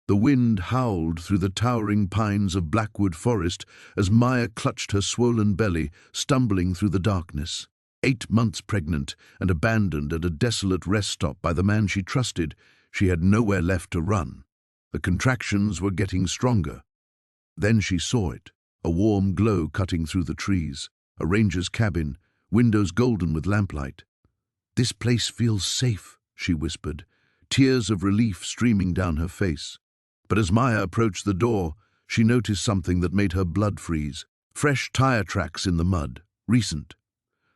The wind howled through the towering pines of Blackwood Forest as Maya clutched her swollen belly, stumbling through the darkness. 8 months pregnant and abandoned at a desolate rest stop by the man she trusted, she had nowhere left to run. The contractions were getting stronger. Then she saw it, a warm glow cutting through the trees, a ranger's cabin, windows golden with lamplight. "This place feels safe," she whispered, tears of relief streaming down her face. But as Maya approached the door, she noticed something that made her blood freeze. Fresh tire tracks in the mud, recent.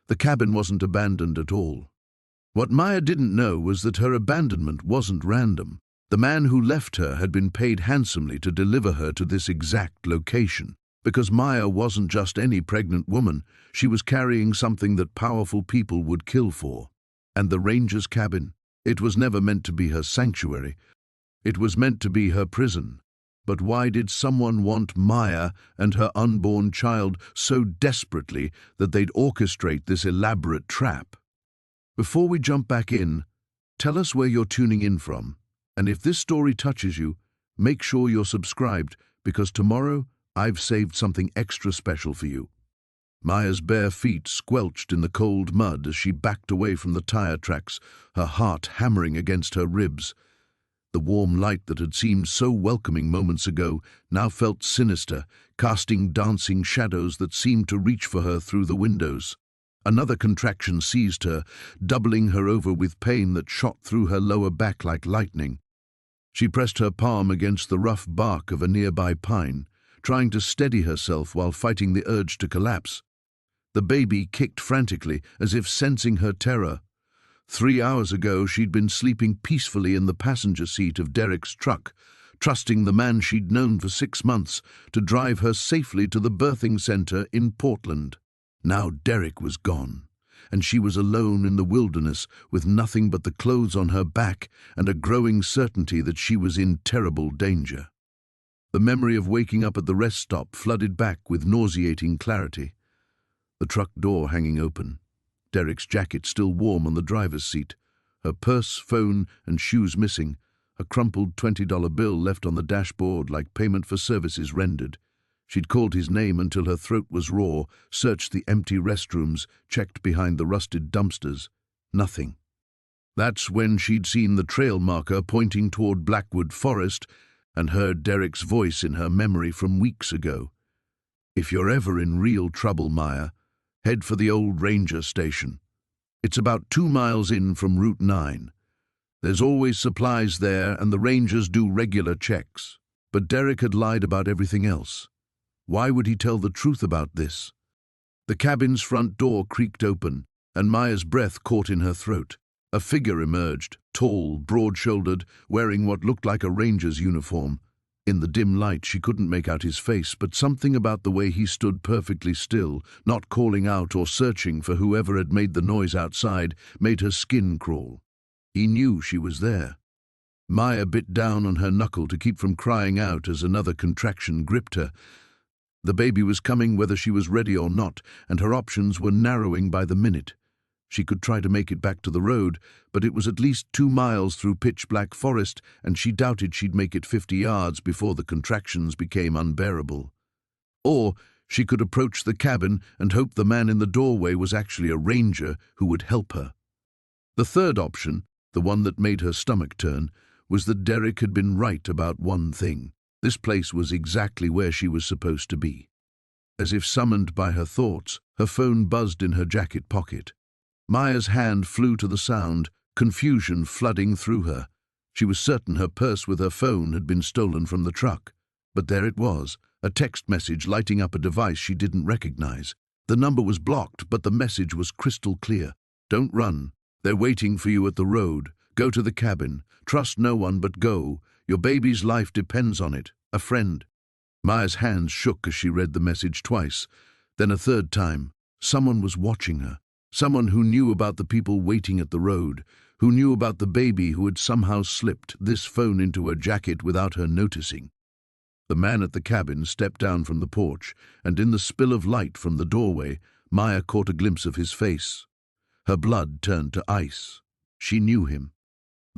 The cabin wasn't abandoned at all. What Maya didn't know was that her abandonment wasn't random. The man who left her had been paid handsomely to deliver her to this exact location. Because Maya wasn't just any pregnant woman, she was carrying something that powerful people would kill for. And the ranger's cabin, it was never meant to be her sanctuary. It was meant to be her prison. But why did someone want Maya and her unborn child so desperately that they'd orchestrate this elaborate trap? Before we jump back in, tell us where you're tuning in from. And if this story touches you, make sure you're subscribed, because tomorrow I've saved something extra special for you. Maya's bare feet squelched in the cold mud as she backed away from the tire tracks, her heart hammering against her ribs. The warm light that had seemed so welcoming moments ago now felt sinister, casting dancing shadows that seemed to reach for her through the windows. Another contraction seized her, doubling her over with pain that shot through her lower back like lightning. She pressed her palm against the rough bark of a nearby pine, trying to steady herself while fighting the urge to collapse. The baby kicked frantically, as if sensing her terror. 3 hours ago, she'd been sleeping peacefully in the passenger seat of Derek's truck, trusting the man she'd known for 6 months to drive her safely to the birthing center in Portland. Now Derek was gone, and she was alone in the wilderness with nothing but the clothes on her back and a growing certainty that she was in terrible danger. The memory of waking up at the rest stop flooded back with nauseating clarity. The truck door hanging open, Derek's jacket still warm on the driver's seat, her purse, phone, and shoes missing, a crumpled $20 bill left on the dashboard like payment for services rendered. She'd called his name until her throat was raw, searched the empty restrooms, checked behind the rusted dumpsters. Nothing. That's when she'd seen the trail marker pointing toward Blackwood Forest and heard Derek's voice in her memory from weeks ago. "If you're ever in real trouble, Maya, head for the old ranger station. It's about 2 miles in from Route 9. There's always supplies there, and the rangers do regular checks." But Derek had lied about everything else. Why would he tell the truth about this? The cabin's front door creaked open, and Maya's breath caught in her throat. A figure emerged, tall, broad-shouldered, wearing what looked like a ranger's uniform. In the dim light, she couldn't make out his face, but something about the way he stood perfectly still, not calling out or searching for whoever had made the noise outside, made her skin crawl. He knew she was there. Maya bit down on her knuckle to keep from crying out as another contraction gripped her. The baby was coming whether she was ready or not, and her options were narrowing by the minute. She could try to make it back to the road, but it was at least 2 miles through pitch-black forest, and she doubted she'd make it 50 yards before the contractions became unbearable. Or she could approach the cabin and hope the man in the doorway was actually a ranger who would help her. The third option, the one that made her stomach turn, was that Derek had been right about one thing. This place was exactly where she was supposed to be. As if summoned by her thoughts, her phone buzzed in her jacket pocket. Maya's hand flew to the sound, confusion flooding through her. She was certain her purse with her phone had been stolen from the truck. But there it was, a text message lighting up a device she didn't recognize. The number was blocked, but the message was crystal clear. "Don't run. They're waiting for you at the road. Go to the cabin. Trust no one but go. Your baby's life depends on it. A friend." Maya's hands shook as she read the message twice. Then a third time. Someone was watching her. Someone who knew about the people waiting at the road, who knew about the baby who had somehow slipped this phone into her jacket without her noticing. The man at the cabin stepped down from the porch, and in the spill of light from the doorway, Maya caught a glimpse of his face. Her blood turned to ice. She knew him.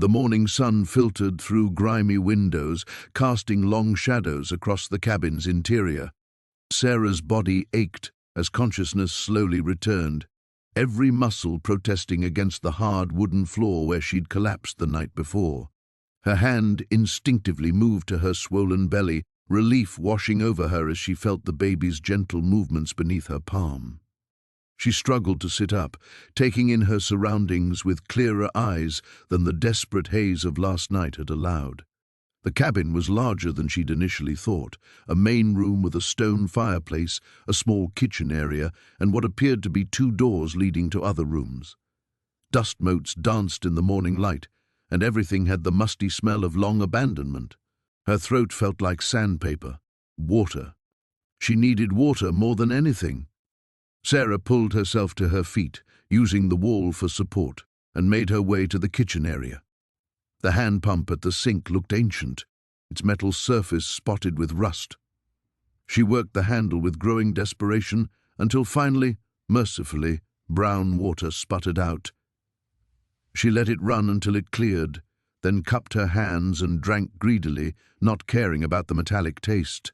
The morning sun filtered through grimy windows, casting long shadows across the cabin's interior. Sarah's body ached as consciousness slowly returned, every muscle protesting against the hard wooden floor where she'd collapsed the night before. Her hand instinctively moved to her swollen belly, relief washing over her as she felt the baby's gentle movements beneath her palm. She struggled to sit up, taking in her surroundings with clearer eyes than the desperate haze of last night had allowed. The cabin was larger than she'd initially thought, a main room with a stone fireplace, a small kitchen area, and what appeared to be 2 doors leading to other rooms. Dust motes danced in the morning light, and everything had the musty smell of long abandonment. Her throat felt like sandpaper. Water. She needed water more than anything. Sarah pulled herself to her feet, using the wall for support, and made her way to the kitchen area. The hand pump at the sink looked ancient, its metal surface spotted with rust. She worked the handle with growing desperation until finally, mercifully, brown water sputtered out. She let it run until it cleared, then cupped her hands and drank greedily, not caring about the metallic taste.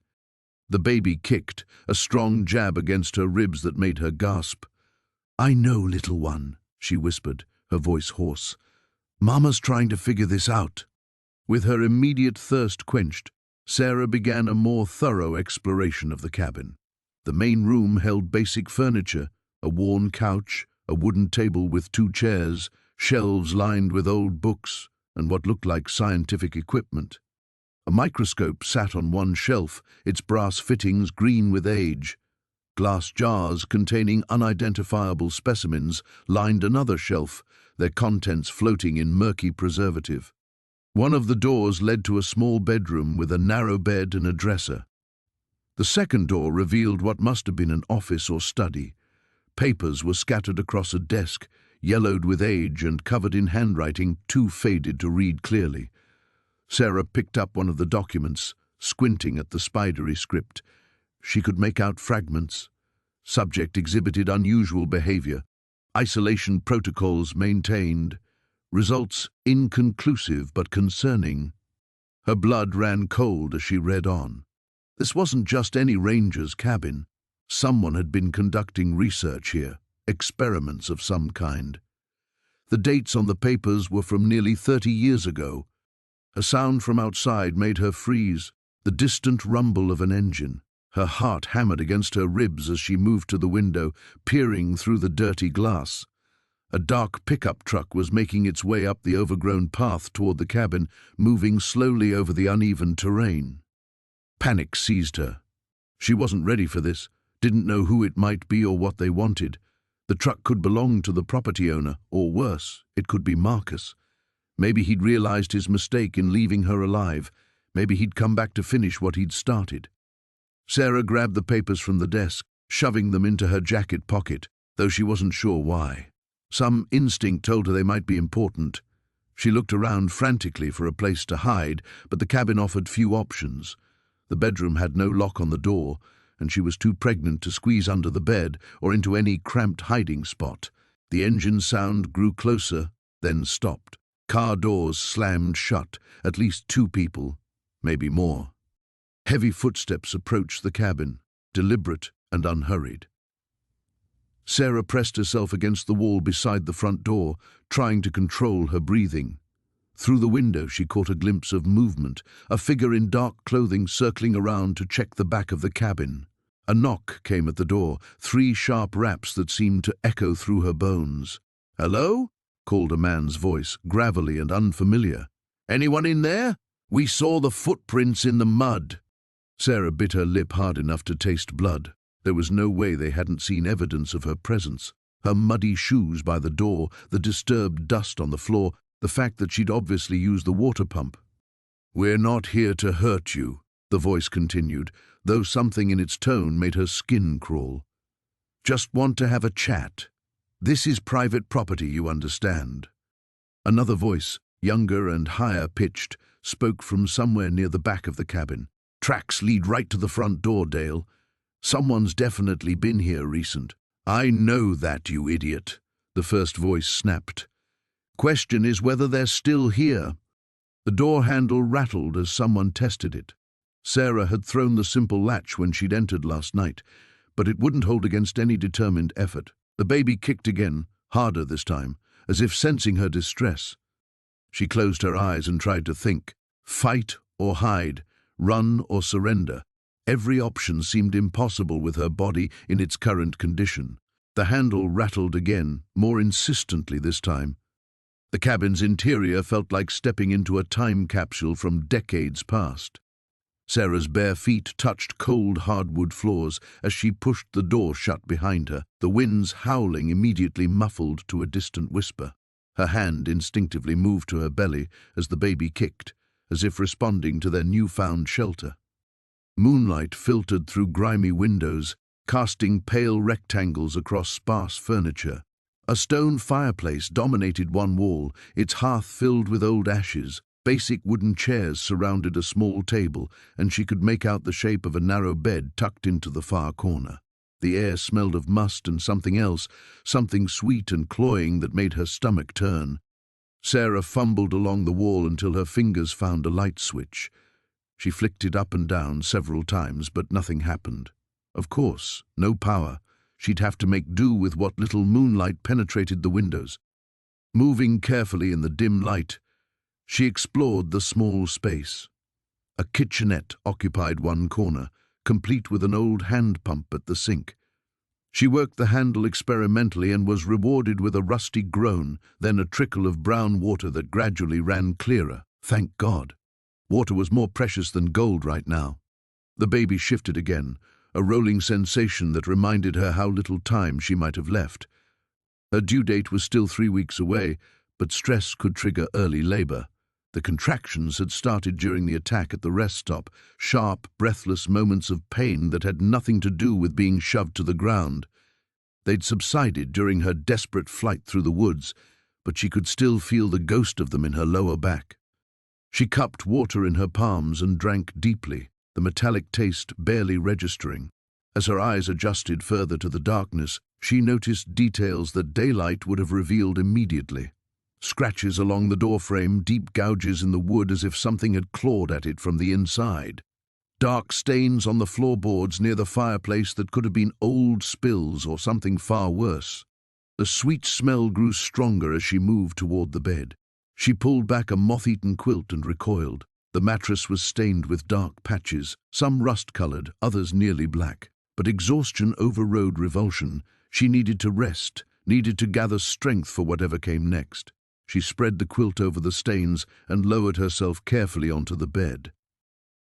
The baby kicked, a strong jab against her ribs that made her gasp. "I know, little one," she whispered, her voice hoarse. "Mama's trying to figure this out." With her immediate thirst quenched, Sarah began a more thorough exploration of the cabin. The main room held basic furniture, a worn couch, a wooden table with 2 chairs, shelves lined with old books, and what looked like scientific equipment. A microscope sat on one shelf, its brass fittings green with age. Glass jars containing unidentifiable specimens lined another shelf, their contents floating in murky preservative. One of the doors led to a small bedroom with a narrow bed and a dresser. The second door revealed what must have been an office or study. Papers were scattered across a desk, yellowed with age and covered in handwriting too faded to read clearly. Sarah picked up one of the documents, squinting at the spidery script. She could make out fragments. Subject exhibited unusual behavior. Isolation protocols maintained. Results inconclusive but concerning. Her blood ran cold as she read on. This wasn't just any ranger's cabin. Someone had been conducting research here, experiments of some kind. The dates on the papers were from nearly 30 years ago. A sound from outside made her freeze, the distant rumble of an engine. Her heart hammered against her ribs as she moved to the window, peering through the dirty glass. A dark pickup truck was making its way up the overgrown path toward the cabin, moving slowly over the uneven terrain. Panic seized her. She wasn't ready for this, didn't know who it might be or what they wanted. The truck could belong to the property owner, or worse, it could be Marcus. Maybe he'd realized his mistake in leaving her alive. Maybe he'd come back to finish what he'd started. Sarah grabbed the papers from the desk, shoving them into her jacket pocket, though she wasn't sure why. Some instinct told her they might be important. She looked around frantically for a place to hide, but the cabin offered few options. The bedroom had no lock on the door, and she was too pregnant to squeeze under the bed or into any cramped hiding spot. The engine sound grew closer, then stopped. Car doors slammed shut, at least 2 people, maybe more. Heavy footsteps approached the cabin, deliberate and unhurried. Sarah pressed herself against the wall beside the front door, trying to control her breathing. Through the window she caught a glimpse of movement, a figure in dark clothing circling around to check the back of the cabin. A knock came at the door, 3 sharp raps that seemed to echo through her bones. "Hello?" called a man's voice, gravelly and unfamiliar. "Anyone in there? We saw the footprints in the mud." Sarah bit her lip hard enough to taste blood. There was no way they hadn't seen evidence of her presence. Her muddy shoes by the door, the disturbed dust on the floor, the fact that she'd obviously used the water pump. "We're not here to hurt you," the voice continued, though something in its tone made her skin crawl. "Just want to have a chat. This is private property, you understand." Another voice, younger and higher pitched, spoke from somewhere near the back of the cabin. "Tracks lead right to the front door, Dale. Someone's definitely been here recent." "I know that, you idiot," the first voice snapped. Question is whether they're still here. The door handle rattled as someone tested it. Sarah had thrown the simple latch when she'd entered last night, but it wouldn't hold against any determined effort. The baby kicked again, harder this time, as if sensing her distress. She closed her eyes and tried to think. Fight or hide, run or surrender. Every option seemed impossible with her body in its current condition. The handle rattled again, more insistently this time. The cabin's interior felt like stepping into a time capsule from decades past. Sarah's bare feet touched cold hardwood floors as she pushed the door shut behind her, the wind's howling immediately muffled to a distant whisper. Her hand instinctively moved to her belly as the baby kicked, as if responding to their newfound shelter. Moonlight filtered through grimy windows, casting pale rectangles across sparse furniture. A stone fireplace dominated one wall, its hearth filled with old ashes. Basic wooden chairs surrounded a small table, and she could make out the shape of a narrow bed tucked into the far corner. The air smelled of must and something else, something sweet and cloying that made her stomach turn. Sarah fumbled along the wall until her fingers found a light switch. She flicked it up and down several times, but nothing happened. Of course, no power. She'd have to make do with what little moonlight penetrated the windows. Moving carefully in the dim light, she explored the small space. A kitchenette occupied one corner, complete with an old hand pump at the sink. She worked the handle experimentally and was rewarded with a rusty groan, then a trickle of brown water that gradually ran clearer. Thank God. Water was more precious than gold right now. The baby shifted again, a rolling sensation that reminded her how little time she might have left. Her due date was still 3 weeks away, but stress could trigger early labor. The contractions had started during the attack at the rest stop, sharp, breathless moments of pain that had nothing to do with being shoved to the ground. They'd subsided during her desperate flight through the woods, but she could still feel the ghost of them in her lower back. She cupped water in her palms and drank deeply, the metallic taste barely registering. As her eyes adjusted further to the darkness, she noticed details that daylight would have revealed immediately. Scratches along the doorframe, deep gouges in the wood as if something had clawed at it from the inside. Dark stains on the floorboards near the fireplace that could have been old spills or something far worse. The sweet smell grew stronger as she moved toward the bed. She pulled back a moth-eaten quilt and recoiled. The mattress was stained with dark patches, some rust-colored, others nearly black. But exhaustion overrode revulsion. She needed to rest, needed to gather strength for whatever came next. She spread the quilt over the stains and lowered herself carefully onto the bed.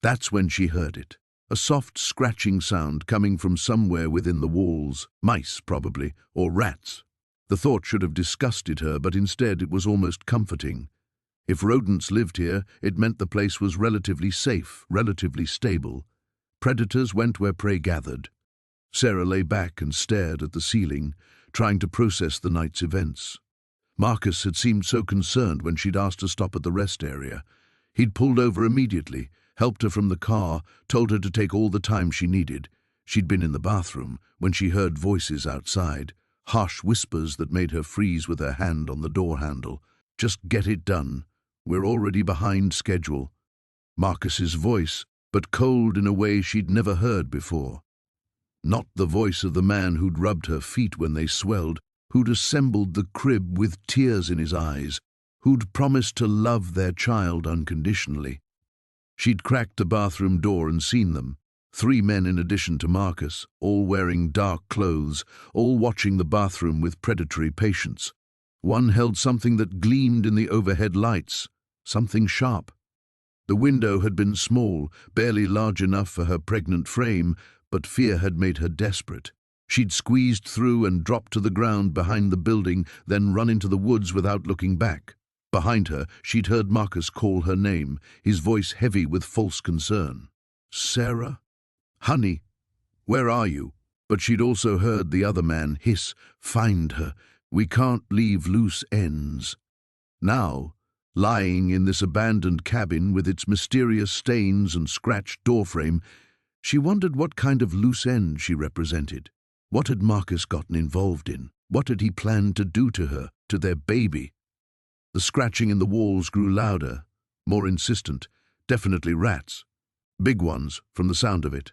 That's when she heard it. A soft scratching sound coming from somewhere within the walls. Mice, probably, or rats. The thought should have disgusted her, but instead it was almost comforting. If rodents lived here, it meant the place was relatively safe, relatively stable. Predators went where prey gathered. Sarah lay back and stared at the ceiling, trying to process the night's events. Marcus had seemed so concerned when she'd asked to stop at the rest area. He'd pulled over immediately, helped her from the car, told her to take all the time she needed. She'd been in the bathroom when she heard voices outside, harsh whispers that made her freeze with her hand on the door handle. Just get it done. We're already behind schedule. Marcus's voice, but cold in a way she'd never heard before. Not the voice of the man who'd rubbed her feet when they swelled, who'd assembled the crib with tears in his eyes, who'd promised to love their child unconditionally. She'd cracked the bathroom door and seen them, 3 men in addition to Marcus, all wearing dark clothes, all watching the bathroom with predatory patience. One held something that gleamed in the overhead lights, something sharp. The window had been small, barely large enough for her pregnant frame, but fear had made her desperate. She'd squeezed through and dropped to the ground behind the building, then run into the woods without looking back. Behind her, she'd heard Marcus call her name, his voice heavy with false concern. Sarah? Honey, where are you? But she'd also heard the other man hiss, find her. We can't leave loose ends. Now, lying in this abandoned cabin with its mysterious stains and scratched doorframe, she wondered what kind of loose end she represented. What had Marcus gotten involved in? What had he planned to do to her, to their baby? The scratching in the walls grew louder, more insistent. Definitely rats. Big ones, from the sound of it.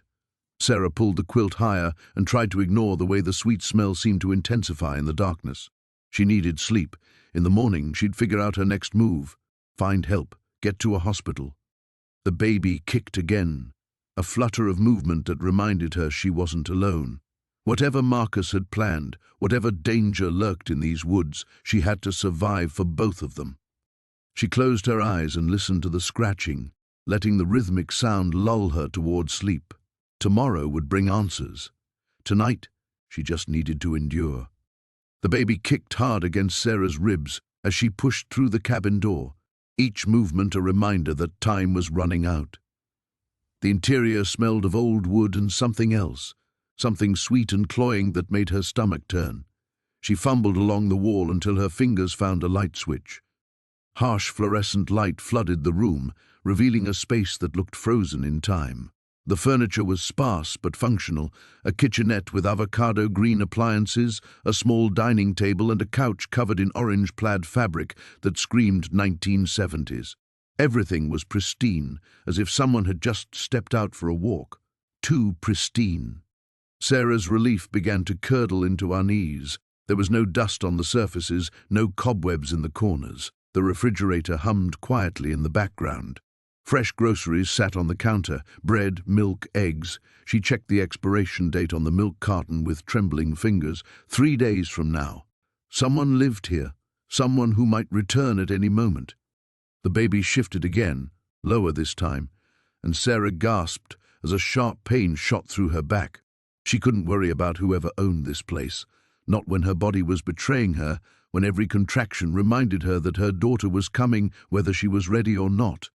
Sarah pulled the quilt higher and tried to ignore the way the sweet smell seemed to intensify in the darkness. She needed sleep. In the morning, she'd figure out her next move. Find help. Get to a hospital. The baby kicked again, a flutter of movement that reminded her she wasn't alone. Whatever Marcus had planned, whatever danger lurked in these woods, she had to survive for both of them. She closed her eyes and listened to the scratching, letting the rhythmic sound lull her toward sleep. Tomorrow would bring answers. Tonight, she just needed to endure. The baby kicked hard against Sarah's ribs as she pushed through the cabin door, each movement a reminder that time was running out. The interior smelled of old wood and something else, something sweet and cloying that made her stomach turn. She fumbled along the wall until her fingers found a light switch. Harsh fluorescent light flooded the room, revealing a space that looked frozen in time. The furniture was sparse but functional, a kitchenette with avocado green appliances, a small dining table and a couch covered in orange plaid fabric that screamed 1970s. Everything was pristine, as if someone had just stepped out for a walk. Too pristine. Sarah's relief began to curdle into unease. There was no dust on the surfaces, no cobwebs in the corners. The refrigerator hummed quietly in the background. Fresh groceries sat on the counter, bread, milk, eggs. She checked the expiration date on the milk carton with trembling fingers. 3 days from now. Someone lived here, someone who might return at any moment. The baby shifted again, lower this time, and Sarah gasped as a sharp pain shot through her back. She couldn't worry about whoever owned this place, not when her body was betraying her, when every contraction reminded her that her daughter was coming whether she was ready or not.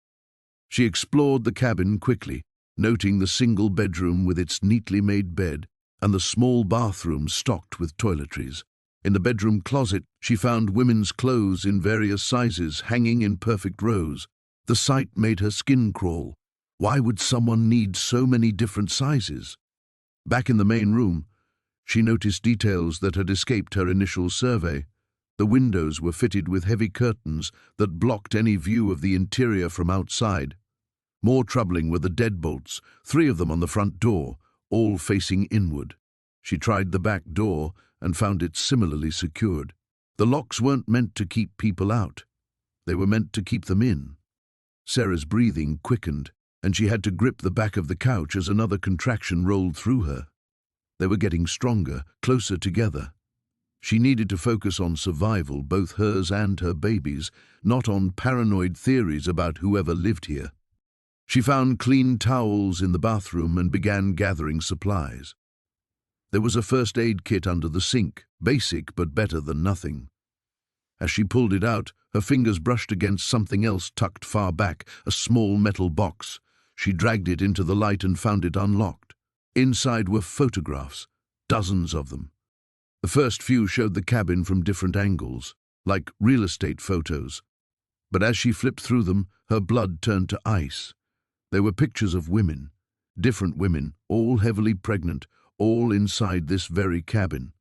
She explored the cabin quickly, noting the single bedroom with its neatly made bed and the small bathroom stocked with toiletries. In the bedroom closet, she found women's clothes in various sizes hanging in perfect rows. The sight made her skin crawl. Why would someone need so many different sizes? Back in the main room, she noticed details that had escaped her initial survey. The windows were fitted with heavy curtains that blocked any view of the interior from outside. More troubling were the deadbolts, 3 of them on the front door, all facing inward. She tried the back door and found it similarly secured. The locks weren't meant to keep people out. They were meant to keep them in. Sarah's breathing quickened, and she had to grip the back of the couch as another contraction rolled through her. They were getting stronger, closer together. She needed to focus on survival, both hers and her baby's, not on paranoid theories about whoever lived here. She found clean towels in the bathroom and began gathering supplies. There was a first aid kit under the sink, basic but better than nothing. As she pulled it out, her fingers brushed against something else tucked far back, a small metal box. She dragged it into the light and found it unlocked. Inside were photographs, dozens of them. The first few showed the cabin from different angles, like real estate photos. But as she flipped through them, her blood turned to ice. There were pictures of women, different women, all heavily pregnant, all inside this very cabin.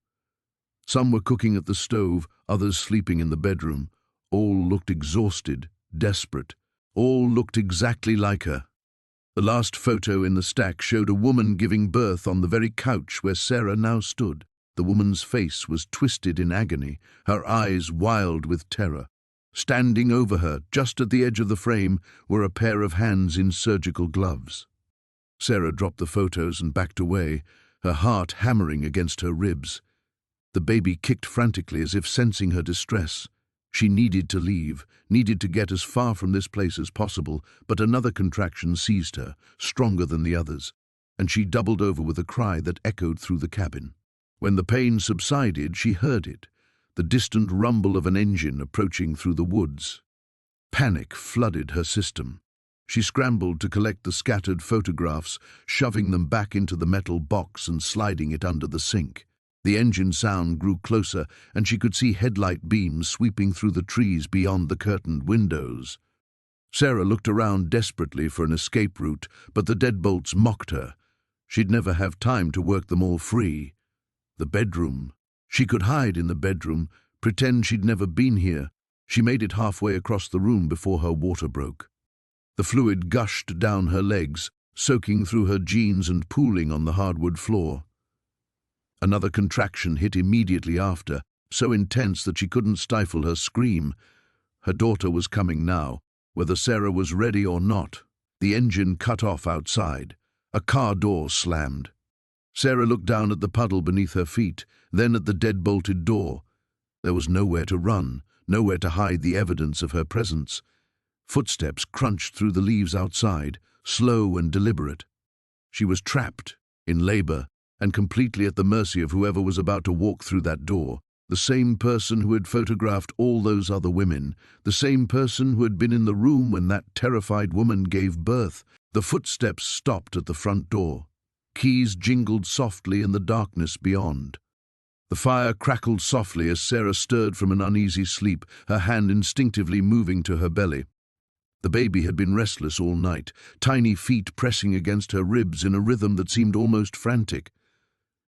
Some were cooking at the stove, others sleeping in the bedroom. All looked exhausted, desperate. All looked exactly like her. The last photo in the stack showed a woman giving birth on the very couch where Sarah now stood. The woman's face was twisted in agony, her eyes wild with terror. Standing over her, just at the edge of the frame, were a pair of hands in surgical gloves. Sarah dropped the photos and backed away, her heart hammering against her ribs. The baby kicked frantically as if sensing her distress. She needed to leave, needed to get as far from this place as possible, but another contraction seized her, stronger than the others, and she doubled over with a cry that echoed through the cabin. When the pain subsided, she heard it, the distant rumble of an engine approaching through the woods. Panic flooded her system. She scrambled to collect the scattered photographs, shoving them back into the metal box and sliding it under the sink. The engine sound grew closer, and she could see headlight beams sweeping through the trees beyond the curtained windows. Sarah looked around desperately for an escape route, but the deadbolts mocked her. She'd never have time to work them all free. The bedroom. She could hide in the bedroom, pretend she'd never been here. She made it halfway across the room before her water broke. The fluid gushed down her legs, soaking through her jeans and pooling on the hardwood floor. Another contraction hit immediately after, so intense that she couldn't stifle her scream. Her daughter was coming now, whether Sarah was ready or not. The engine cut off outside. A car door slammed. Sarah looked down at the puddle beneath her feet, then at the dead-bolted door. There was nowhere to run, nowhere to hide the evidence of her presence. Footsteps crunched through the leaves outside, slow and deliberate. She was trapped, in labor, and completely at the mercy of whoever was about to walk through that door. The same person who had photographed all those other women, the same person who had been in the room when that terrified woman gave birth. The footsteps stopped at the front door. Keys jingled softly in the darkness beyond. The fire crackled softly as Sarah stirred from an uneasy sleep, her hand instinctively moving to her belly. The baby had been restless all night, tiny feet pressing against her ribs in a rhythm that seemed almost frantic.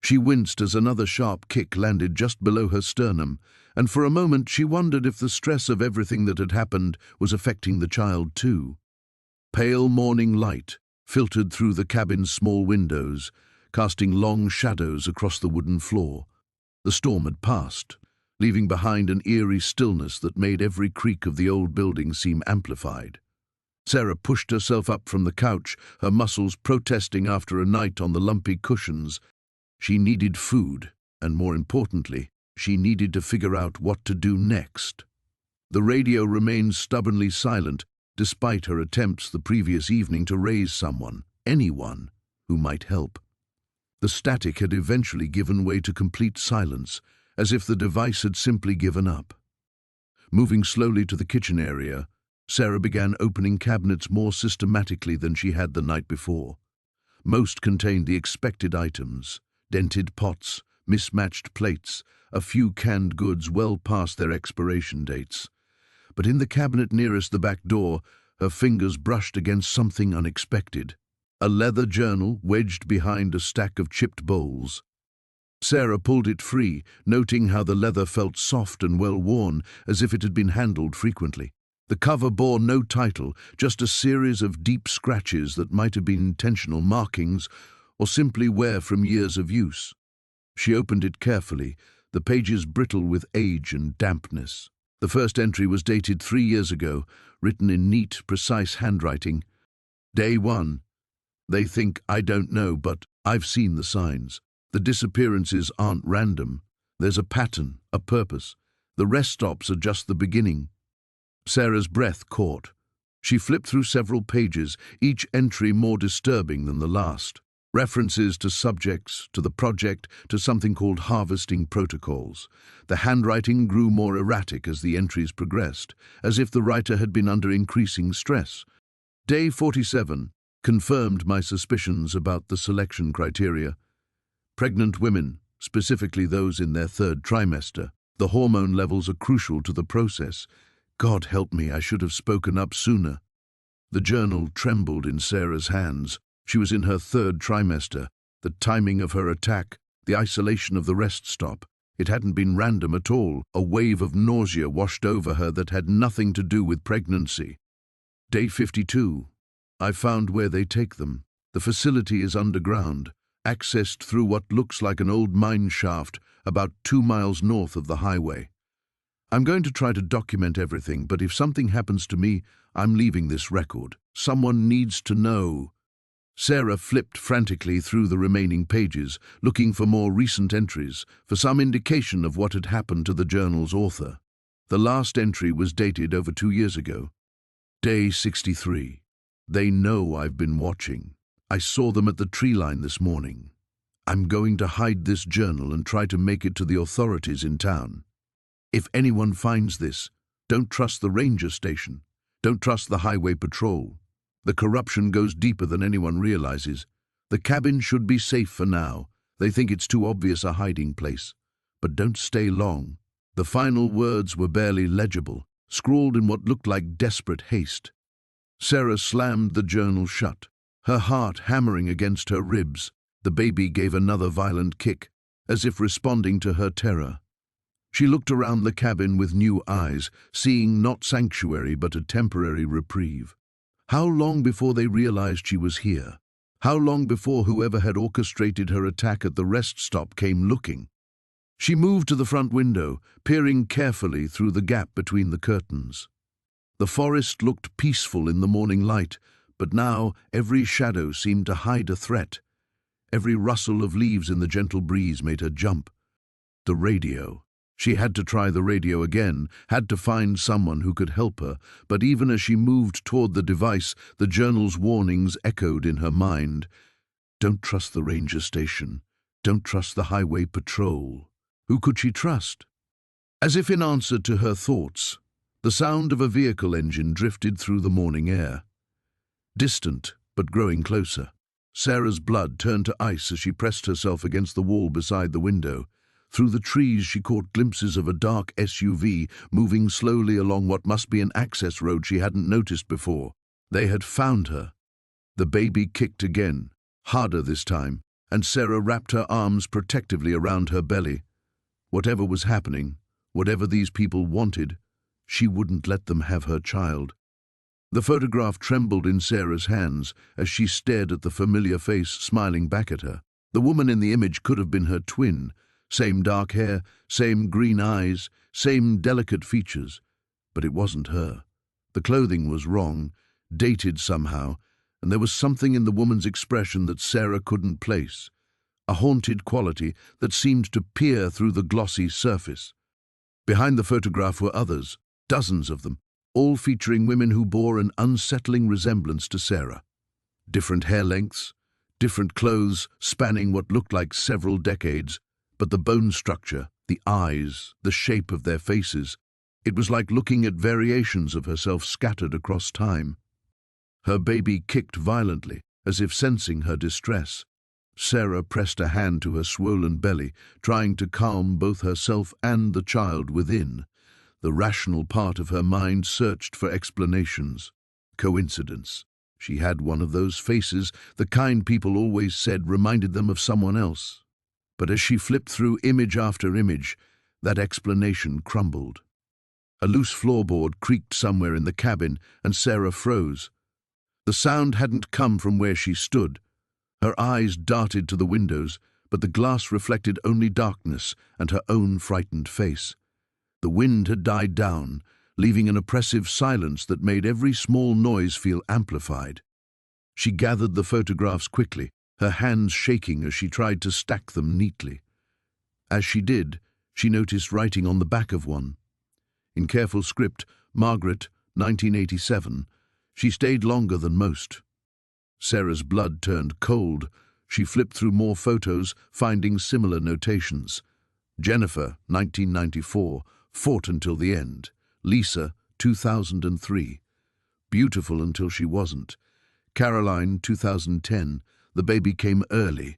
She winced as another sharp kick landed just below her sternum, and for a moment she wondered if the stress of everything that had happened was affecting the child too. Pale morning light filtered through the cabin's small windows, casting long shadows across the wooden floor. The storm had passed, leaving behind an eerie stillness that made every creak of the old building seem amplified. Sarah pushed herself up from the couch, her muscles protesting after a night on the lumpy cushions. She needed food, and more importantly, she needed to figure out what to do next. The radio remained stubbornly silent, despite her attempts the previous evening to raise someone, anyone, who might help. The static had eventually given way to complete silence, as if the device had simply given up. Moving slowly to the kitchen area, Sarah began opening cabinets more systematically than she had the night before. Most contained the expected items: dented pots, mismatched plates, a few canned goods well past their expiration dates. But in the cabinet nearest the back door, her fingers brushed against something unexpected. A leather journal wedged behind a stack of chipped bowls. Sarah pulled it free, noting how the leather felt soft and well-worn, as if it had been handled frequently. The cover bore no title, just a series of deep scratches that might have been intentional markings or simply wear from years of use. She opened it carefully, the pages brittle with age and dampness. The first entry was dated 3 years ago, written in neat, precise handwriting. Day 1. They think I don't know, but I've seen the signs. The disappearances aren't random. There's a pattern, a purpose. The rest stops are just the beginning. Sarah's breath caught. She flipped through several pages, each entry more disturbing than the last. References to subjects, to the project, to something called harvesting protocols. The handwriting grew more erratic as the entries progressed, as if the writer had been under increasing stress. Day 47 confirmed my suspicions about the selection criteria. Pregnant women, specifically those in their 3rd trimester. The hormone levels are crucial to the process. God help me, I should have spoken up sooner. The journal trembled in Sarah's hands. She was in her 3rd trimester. The timing of her attack, the isolation of the rest stop. It hadn't been random at all. A wave of nausea washed over her that had nothing to do with pregnancy. Day 52. I found where they take them. The facility is underground, accessed through what looks like an old mine shaft about 2 miles north of the highway. I'm going to try to document everything, but if something happens to me, I'm leaving this record. Someone needs to know. Sarah flipped frantically through the remaining pages, looking for more recent entries, for some indication of what had happened to the journal's author. The last entry was dated over 2 years ago. Day 63. They know I've been watching. I saw them at the tree line this morning. I'm going to hide this journal and try to make it to the authorities in town. If anyone finds this, don't trust the ranger station. Don't trust the highway patrol. The corruption goes deeper than anyone realizes. The cabin should be safe for now. They think it's too obvious a hiding place. But don't stay long. The final words were barely legible, scrawled in what looked like desperate haste. Sarah slammed the journal shut, her heart hammering against her ribs. The baby gave another violent kick, as if responding to her terror. She looked around the cabin with new eyes, seeing not sanctuary but a temporary reprieve. How long before they realized she was here? How long before whoever had orchestrated her attack at the rest stop came looking? She moved to the front window, peering carefully through the gap between the curtains. The forest looked peaceful in the morning light, but now every shadow seemed to hide a threat. Every rustle of leaves in the gentle breeze made her jump. The radio. She had to try the radio again, had to find someone who could help her, but even as she moved toward the device, the journal's warnings echoed in her mind. Don't trust the ranger station. Don't trust the highway patrol. Who could she trust? As if in answer to her thoughts, the sound of a vehicle engine drifted through the morning air. Distant, but growing closer. Sarah's blood turned to ice as she pressed herself against the wall beside the window. Through the trees she caught glimpses of a dark SUV moving slowly along what must be an access road she hadn't noticed before. They had found her. The baby kicked again, harder this time, and Sarah wrapped her arms protectively around her belly. Whatever was happening, whatever these people wanted, she wouldn't let them have her child. The photograph trembled in Sarah's hands as she stared at the familiar face smiling back at her. The woman in the image could have been her twin. Same dark hair, same green eyes, same delicate features. But it wasn't her. The clothing was wrong, dated somehow, and there was something in the woman's expression that Sarah couldn't place. A haunted quality that seemed to peer through the glossy surface. Behind the photograph were others, dozens of them, all featuring women who bore an unsettling resemblance to Sarah. Different hair lengths, different clothes spanning what looked like several decades, but the bone structure, the eyes, the shape of their faces, it was like looking at variations of herself scattered across time. Her baby kicked violently, as if sensing her distress. Sarah pressed a hand to her swollen belly, trying to calm both herself and the child within. The rational part of her mind searched for explanations. Coincidence. She had one of those faces, the kind people always said reminded them of someone else. But as she flipped through image after image, that explanation crumbled. A loose floorboard creaked somewhere in the cabin, and Sarah froze. The sound hadn't come from where she stood. Her eyes darted to the windows, but the glass reflected only darkness and her own frightened face. The wind had died down, leaving an oppressive silence that made every small noise feel amplified. She gathered the photographs quickly, her hands shaking as she tried to stack them neatly. As she did, she noticed writing on the back of one. In careful script, Margaret, 1987. She stayed longer than most. Sarah's blood turned cold. She flipped through more photos, finding similar notations. Jennifer, 1994, fought until the end. Lisa, 2003. Beautiful until she wasn't. Caroline, 2010. The baby came early.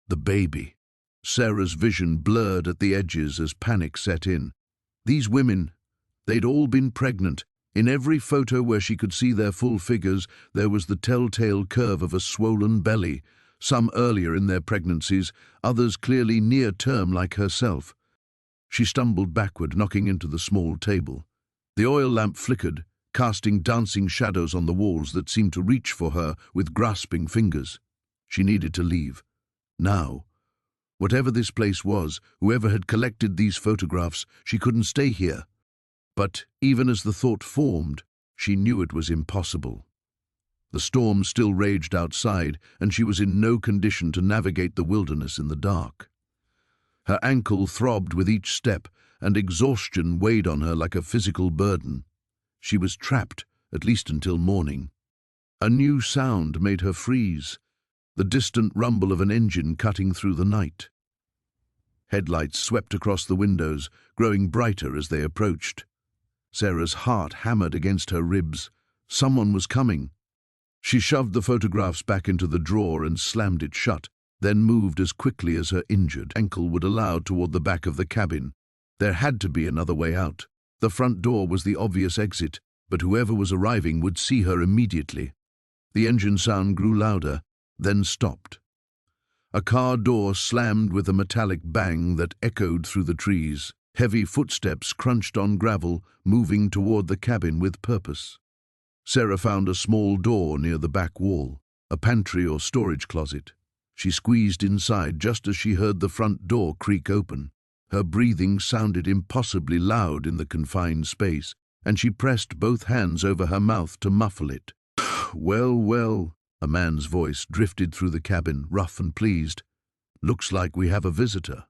The baby. Sarah's vision blurred at the edges as panic set in. These women, they'd all been pregnant. In every photo where she could see their full figures, there was the telltale curve of a swollen belly, some earlier in their pregnancies, others clearly near term like herself. She stumbled backward, knocking into the small table. The oil lamp flickered, casting dancing shadows on the walls that seemed to reach for her with grasping fingers. She needed to leave. Now. Whatever this place was, whoever had collected these photographs, she couldn't stay here. But even as the thought formed, she knew it was impossible. The storm still raged outside, and she was in no condition to navigate the wilderness in the dark. Her ankle throbbed with each step, and exhaustion weighed on her like a physical burden. She was trapped, at least until morning. A new sound made her freeze, the distant rumble of an engine cutting through the night. Headlights swept across the windows, growing brighter as they approached. Sarah's heart hammered against her ribs. Someone was coming. She shoved the photographs back into the drawer and slammed it shut, then moved as quickly as her injured ankle would allow toward the back of the cabin. There had to be another way out. The front door was the obvious exit, but whoever was arriving would see her immediately. The engine sound grew louder, then stopped. A car door slammed with a metallic bang that echoed through the trees. Heavy footsteps crunched on gravel, moving toward the cabin with purpose. Sarah found a small door near the back wall, a pantry or storage closet. She squeezed inside just as she heard the front door creak open. Her breathing sounded impossibly loud in the confined space, and she pressed both hands over her mouth to muffle it. "Well, well," a man's voice drifted through the cabin, rough and pleased. "Looks like we have a visitor."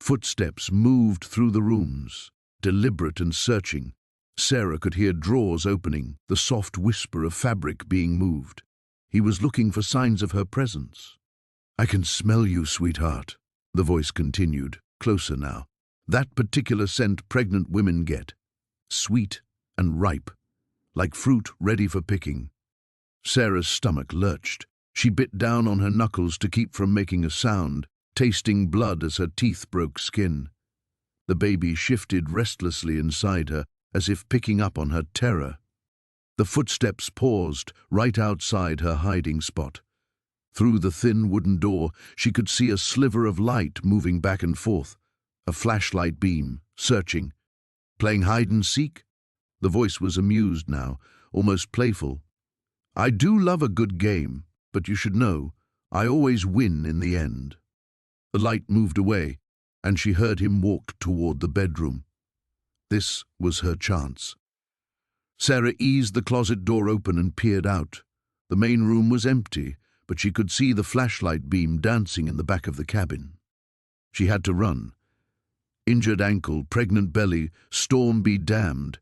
Footsteps moved through the rooms, deliberate and searching. Sarah could hear drawers opening, the soft whisper of fabric being moved. He was looking for signs of her presence. "I can smell you, sweetheart," the voice continued, closer now. "That particular scent pregnant women get. Sweet and ripe, like fruit ready for picking." Sarah's stomach lurched. She bit down on her knuckles to keep from making a sound, tasting blood as her teeth broke skin. The baby shifted restlessly inside her, as if picking up on her terror. The footsteps paused right outside her hiding spot. Through the thin wooden door, she could see a sliver of light moving back and forth, a flashlight beam, searching. "Playing hide-and-seek?" The voice was amused now, almost playful. "I do love a good game, but you should know, I always win in the end." The light moved away, and she heard him walk toward the bedroom. This was her chance. Sarah eased the closet door open and peered out. The main room was empty, but she could see the flashlight beam dancing in the back of the cabin. She had to run. Injured ankle, pregnant belly, storm be damned.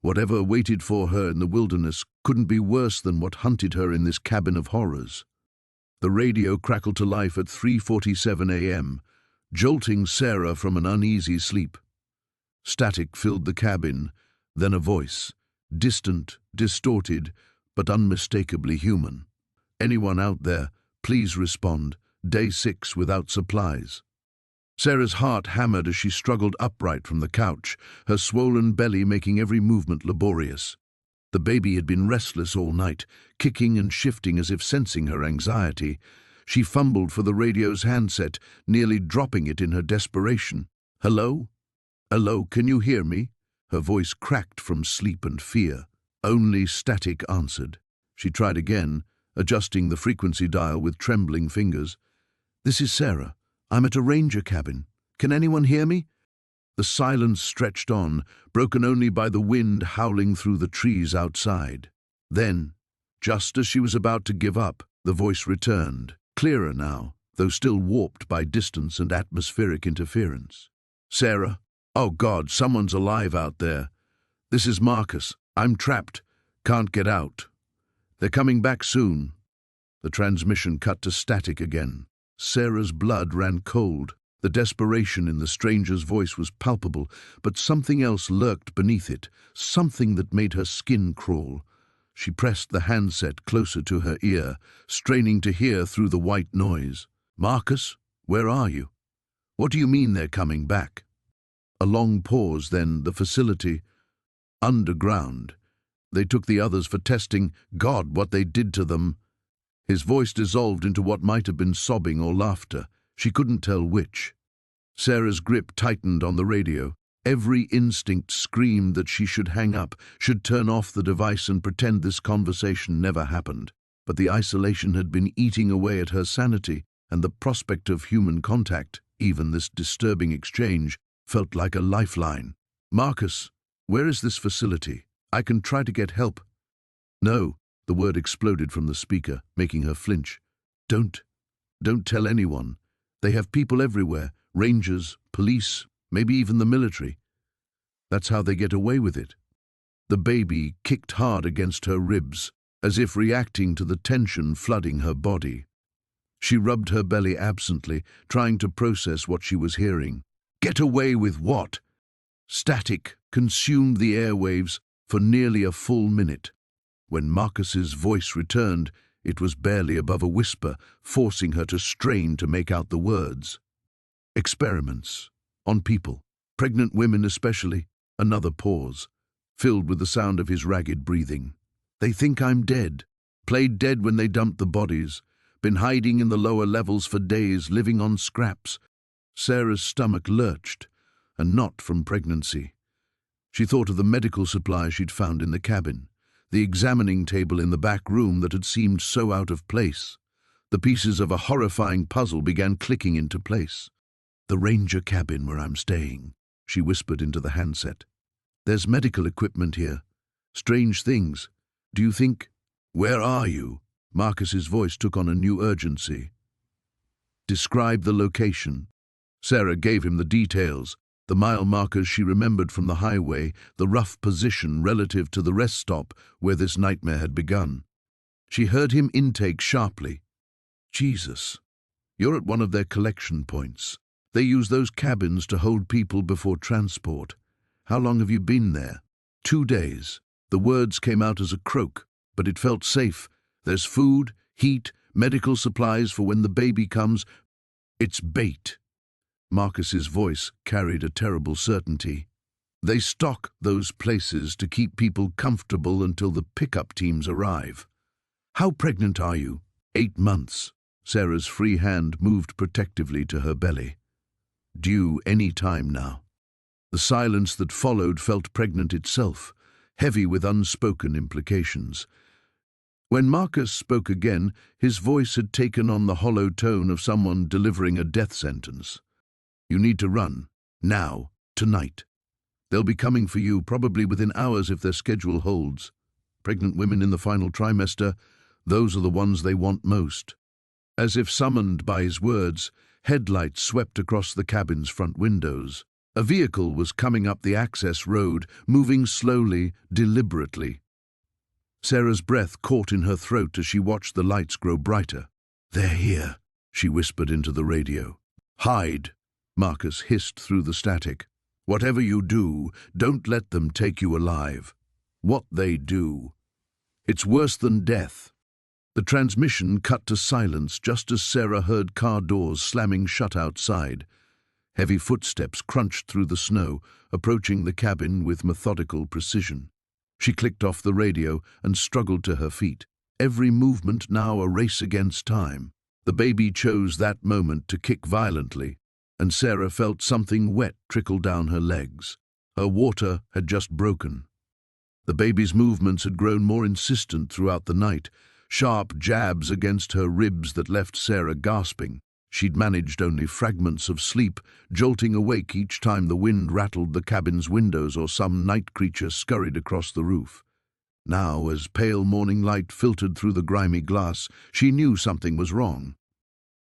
Whatever waited for her in the wilderness couldn't be worse than what hunted her in this cabin of horrors. The radio crackled to life at 3:47 a.m., jolting Sarah from an uneasy sleep. Static filled the cabin, then a voice, distant, distorted, but unmistakably human. "Anyone out there, please respond. Day 6 without supplies." Sarah's heart hammered as she struggled upright from the couch, her swollen belly making every movement laborious. The baby had been restless all night, kicking and shifting as if sensing her anxiety. She fumbled for the radio's handset, nearly dropping it in her desperation. "Hello? Hello, can you hear me?" Her voice cracked from sleep and fear. Only static answered. She tried again, adjusting the frequency dial with trembling fingers. "This is Sarah. I'm at a ranger cabin. Can anyone hear me?" The silence stretched on, broken only by the wind howling through the trees outside. Then, just as she was about to give up, the voice returned, clearer now, though still warped by distance and atmospheric interference. "Sarah? Oh God, someone's alive out there. This is Marcus. I'm trapped. Can't get out. They're coming back soon." The transmission cut to static again. Sarah's blood ran cold. The desperation in the stranger's voice was palpable, but something else lurked beneath it, something that made her skin crawl. She pressed the handset closer to her ear, straining to hear through the white noise. "Marcus, where are you? What do you mean they're coming back?" A long pause, then the facility. Underground. They took the others for testing. God, what they did to them. His voice dissolved into what might have been sobbing or laughter. She couldn't tell which. Sarah's grip tightened on the radio. Every instinct screamed that she should hang up, should turn off the device and pretend this conversation never happened. But the isolation had been eating away at her sanity, and the prospect of human contact, even this disturbing exchange, felt like a lifeline. "Marcus, where is this facility? I can try to get help." "No," the word exploded from the speaker, making her flinch. Don't tell anyone. They have people everywhere, rangers, police, maybe even the military. That's how they get away with it." The baby kicked hard against her ribs, as if reacting to the tension flooding her body. She rubbed her belly absently, trying to process what she was hearing. Get away with what? Static consumed the airwaves for nearly a full minute. When Marcus's voice returned, it was barely above a whisper, forcing her to strain to make out the words. "Experiments. On people. Pregnant women especially." Another pause, filled with the sound of his ragged breathing. "They think I'm dead. Played dead when they dumped the bodies. Been hiding in the lower levels for days, living on scraps." Sarah's stomach lurched. and not from pregnancy. She thought of the medical supplies she'd found in the cabin, the examining table in the back room that had seemed so out of place. The pieces of a horrifying puzzle began clicking into place. "The Ranger cabin where I'm staying," she whispered into the handset. "There's medical equipment here. Strange things. Do you think—" "Where are you?" Marcus's voice took on a new urgency. "Describe the location." Sarah gave him the details, the mile markers she remembered from the highway, the rough position relative to the rest stop where this nightmare had begun. She heard him intake sharply. "Jesus, you're at one of their collection points. They use those cabins to hold people before transport. How long have you been there?" 2 days. The words came out as a croak, but it felt safe. "There's food, heat, medical supplies for when the baby comes." "It's bait." Marcus's voice carried a terrible certainty. "They stock those places to keep people comfortable until the pickup teams arrive." "How pregnant are you?" 8 months. Sarah's free hand moved protectively to her belly. "Due any time now." The silence that followed felt pregnant itself, heavy with unspoken implications. When Marcus spoke again, his voice had taken on the hollow tone of someone delivering a death sentence. "You need to run. Now. Tonight. They'll be coming for you, probably within hours if their schedule holds. Pregnant women in the final trimester, those are the ones they want most." As if summoned by his words, headlights swept across the cabin's front windows. A vehicle was coming up the access road, moving slowly, deliberately. Sarah's breath caught in her throat as she watched the lights grow brighter. "They're here," she whispered into the radio. "Hide," Marcus hissed through the static. "Whatever you do, don't let them take you alive. What they do. It's worse than death." The transmission cut to silence just as Sarah heard car doors slamming shut outside. Heavy footsteps crunched through the snow, approaching the cabin with methodical precision. She clicked off the radio and struggled to her feet, every movement now a race against time. The baby chose that moment to kick violently, and Sarah felt something wet trickle down her legs. Her water had just broken. The baby's movements had grown more insistent throughout the night, sharp jabs against her ribs that left Sarah gasping. She'd managed only fragments of sleep, jolting awake each time the wind rattled the cabin's windows or some night creature scurried across the roof. Now, as pale morning light filtered through the grimy glass, she knew something was wrong.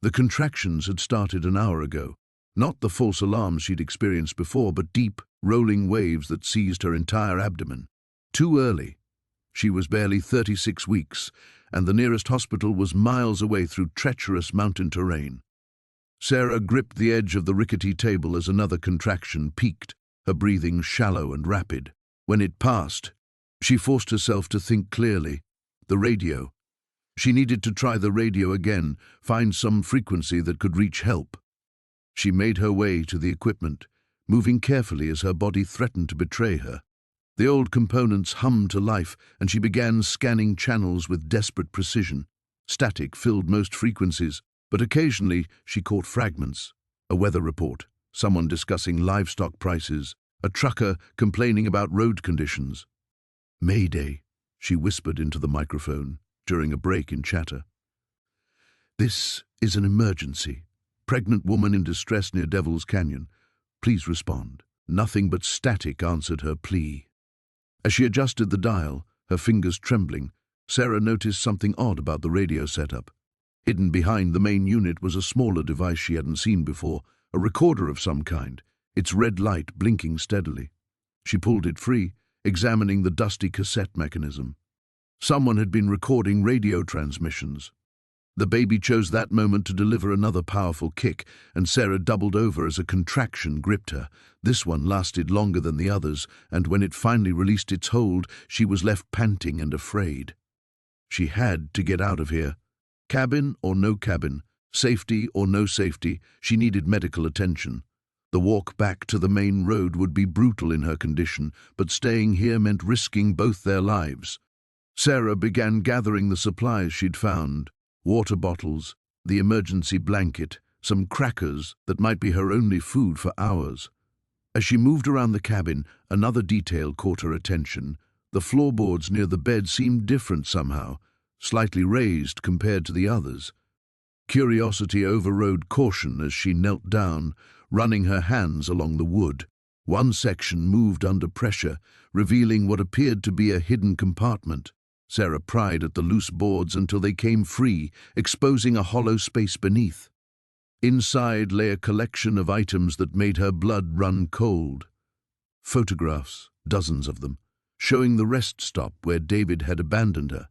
The contractions had started an hour ago. Not the false alarms she'd experienced before, but deep, rolling waves that seized her entire abdomen. Too early. She was barely 36 weeks, and the nearest hospital was miles away through treacherous mountain terrain. Sarah gripped the edge of the rickety table as another contraction peaked, her breathing shallow and rapid. When it passed, she forced herself to think clearly. The radio. She needed to try the radio again, find some frequency that could reach help. She made her way to the equipment, moving carefully as her body threatened to betray her. The old components hummed to life, and she began scanning channels with desperate precision. Static filled most frequencies, but occasionally she caught fragments. A weather report, someone discussing livestock prices, a trucker complaining about road conditions. "Mayday," she whispered into the microphone during a break in chatter. "This is an emergency. Pregnant woman in distress near Devil's Canyon. Please respond." Nothing but static answered her plea. As she adjusted the dial, her fingers trembling, Sarah noticed something odd about the radio setup. Hidden behind the main unit was a smaller device she hadn't seen before, a recorder of some kind, its red light blinking steadily. She pulled it free, examining the dusty cassette mechanism. Someone had been recording radio transmissions. The baby chose that moment to deliver another powerful kick, and Sarah doubled over as a contraction gripped her. This one lasted longer than the others, and when it finally released its hold, she was left panting and afraid. She had to get out of here. Cabin or no cabin, safety or no safety, she needed medical attention. The walk back to the main road would be brutal in her condition, but staying here meant risking both their lives. Sarah began gathering the supplies she'd found. Water bottles, the emergency blanket, some crackers that might be her only food for hours. As she moved around the cabin, another detail caught her attention. The floorboards near the bed seemed different somehow, slightly raised compared to the others. Curiosity overrode caution as she knelt down, running her hands along the wood. One section moved under pressure, revealing what appeared to be a hidden compartment. Sarah pried at the loose boards until they came free, exposing a hollow space beneath. Inside lay a collection of items that made her blood run cold. Photographs, dozens of them, showing the rest stop where David had abandoned her.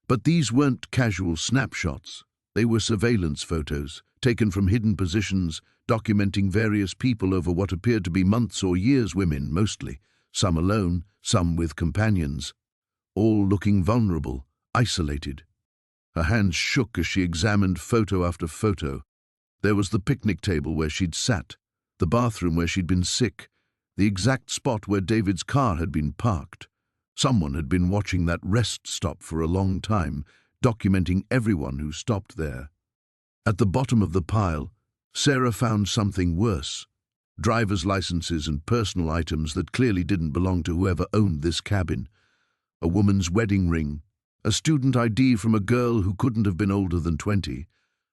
But these weren't casual snapshots. They were surveillance photos, taken from hidden positions, documenting various people over what appeared to be months or years, women mostly, some alone, some with companions, all looking vulnerable, isolated. Her hands shook as she examined photo after photo. There was the picnic table where she'd sat, the bathroom where she'd been sick, the exact spot where David's car had been parked. Someone had been watching that rest stop for a long time, documenting everyone who stopped there. At the bottom of the pile, Sarah found something worse: driver's licenses and personal items that clearly didn't belong to whoever owned this cabin. A woman's wedding ring, a student ID from a girl who couldn't have been older than 20,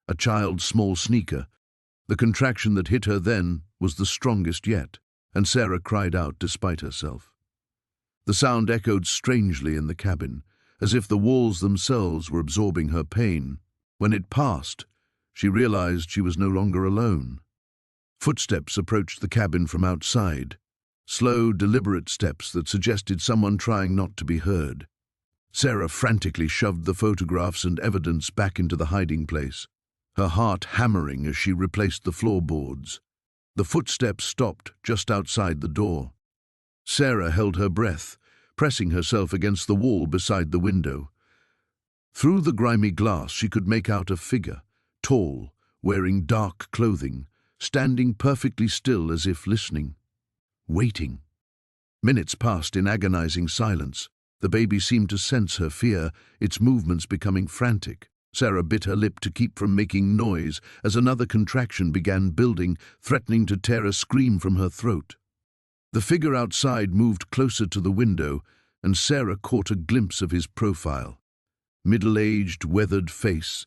a child's small sneaker. The contraction that hit her then was the strongest yet, and Sarah cried out despite herself. The sound echoed strangely in the cabin, as if the walls themselves were absorbing her pain. When it passed, she realized she was no longer alone. Footsteps approached the cabin from outside, slow, deliberate steps that suggested someone trying not to be heard. Sarah frantically shoved the photographs and evidence back into the hiding place, her heart hammering as she replaced the floorboards. The footsteps stopped just outside the door. Sarah held her breath, pressing herself against the wall beside the window. Through the grimy glass she could make out a figure, tall, wearing dark clothing, standing perfectly still as if listening, waiting. Minutes passed in agonizing silence. The baby seemed to sense her fear, its movements becoming frantic. Sarah bit her lip to keep from making noise as another contraction began building, threatening to tear a scream from her throat. The figure outside moved closer to the window, and Sarah caught a glimpse of his profile. Middle-aged, weathered face,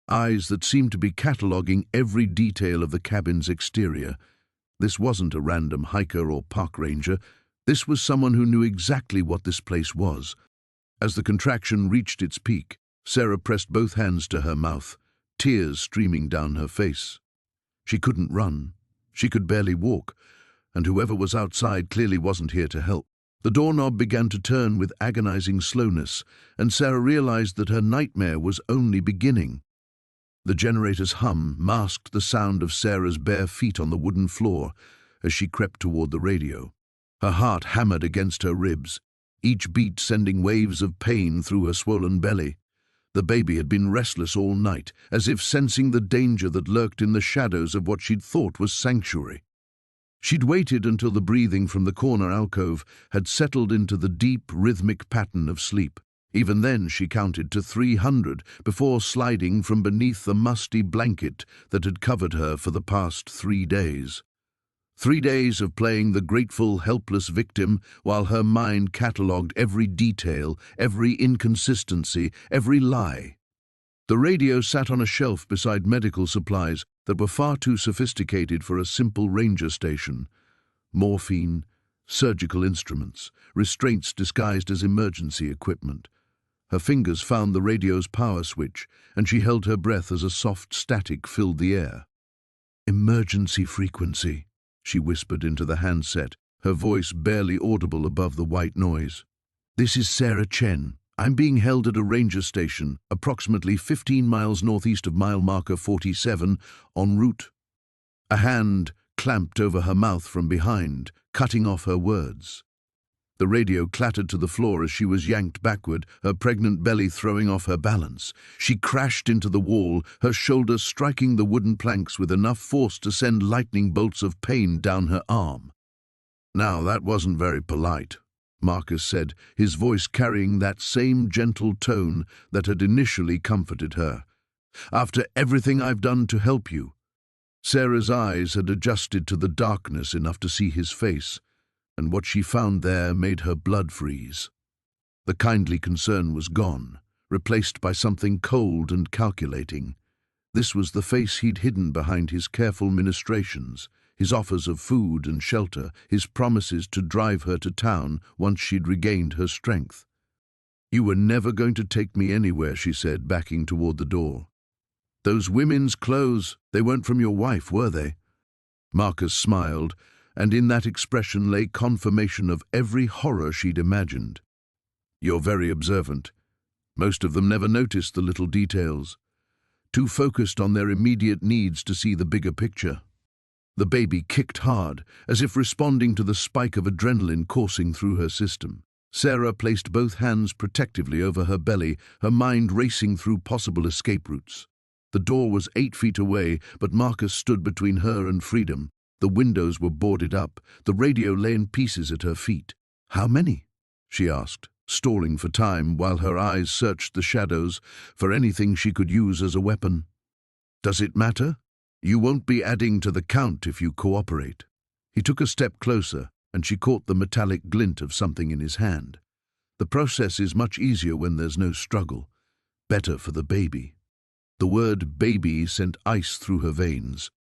eyes that seemed to be cataloguing every detail of the cabin's exterior. This wasn't a random hiker or park ranger. This was someone who knew exactly what this place was. As the contraction reached its peak, Sarah pressed both hands to her mouth, tears streaming down her face. She couldn't run. She could barely walk, and whoever was outside clearly wasn't here to help. The doorknob began to turn with agonizing slowness, and Sarah realized that her nightmare was only beginning. The generator's hum masked the sound of Sarah's bare feet on the wooden floor as she crept toward the radio. Her heart hammered against her ribs, each beat sending waves of pain through her swollen belly. The baby had been restless all night, as if sensing the danger that lurked in the shadows of what she'd thought was sanctuary. She'd waited until the breathing from the corner alcove had settled into the deep, rhythmic pattern of sleep. Even then she counted to 300 before sliding from beneath the musty blanket that had covered her for the past 3 days. 3 days of playing the grateful, helpless victim while her mind catalogued every detail, every inconsistency, every lie. The radio sat on a shelf beside medical supplies that were far too sophisticated for a simple ranger station. Morphine, surgical instruments, restraints disguised as emergency equipment. Her fingers found the radio's power switch, and she held her breath as a soft static filled the air. "Emergency frequency," she whispered into the handset, her voice barely audible above the white noise. "This is Sarah Chen. I'm being held at a ranger station, approximately 15 miles northeast of mile marker 47, en route." A hand clamped over her mouth from behind, cutting off her words. The radio clattered to the floor as she was yanked backward, her pregnant belly throwing off her balance. She crashed into the wall, her shoulders striking the wooden planks with enough force to send lightning bolts of pain down her arm. "Now that wasn't very polite," Marcus said, his voice carrying that same gentle tone that had initially comforted her. "After everything I've done to help you." Sarah's eyes had adjusted to the darkness enough to see his face, and what she found there made her blood freeze. The kindly concern was gone, replaced by something cold and calculating. This was the face he'd hidden behind his careful ministrations, his offers of food and shelter, his promises to drive her to town once she'd regained her strength. "You were never going to take me anywhere," she said, backing toward the door. "Those women's clothes, they weren't from your wife, were they?" Marcus smiled, and in that expression lay confirmation of every horror she'd imagined. "You're very observant. Most of them never noticed the little details, too focused on their immediate needs to see the bigger picture." The baby kicked hard, as if responding to the spike of adrenaline coursing through her system. Sarah placed both hands protectively over her belly, her mind racing through possible escape routes. The door was 8 feet away, but Marcus stood between her and freedom. The windows were boarded up. The radio lay in pieces at her feet. "How many?" she asked, stalling for time while her eyes searched the shadows for anything she could use as a weapon. "Does it matter? You won't be adding to the count if you cooperate." He took a step closer, and she caught the metallic glint of something in his hand. "The process is much easier when there's no struggle. Better for the baby." The word baby sent ice through her veins.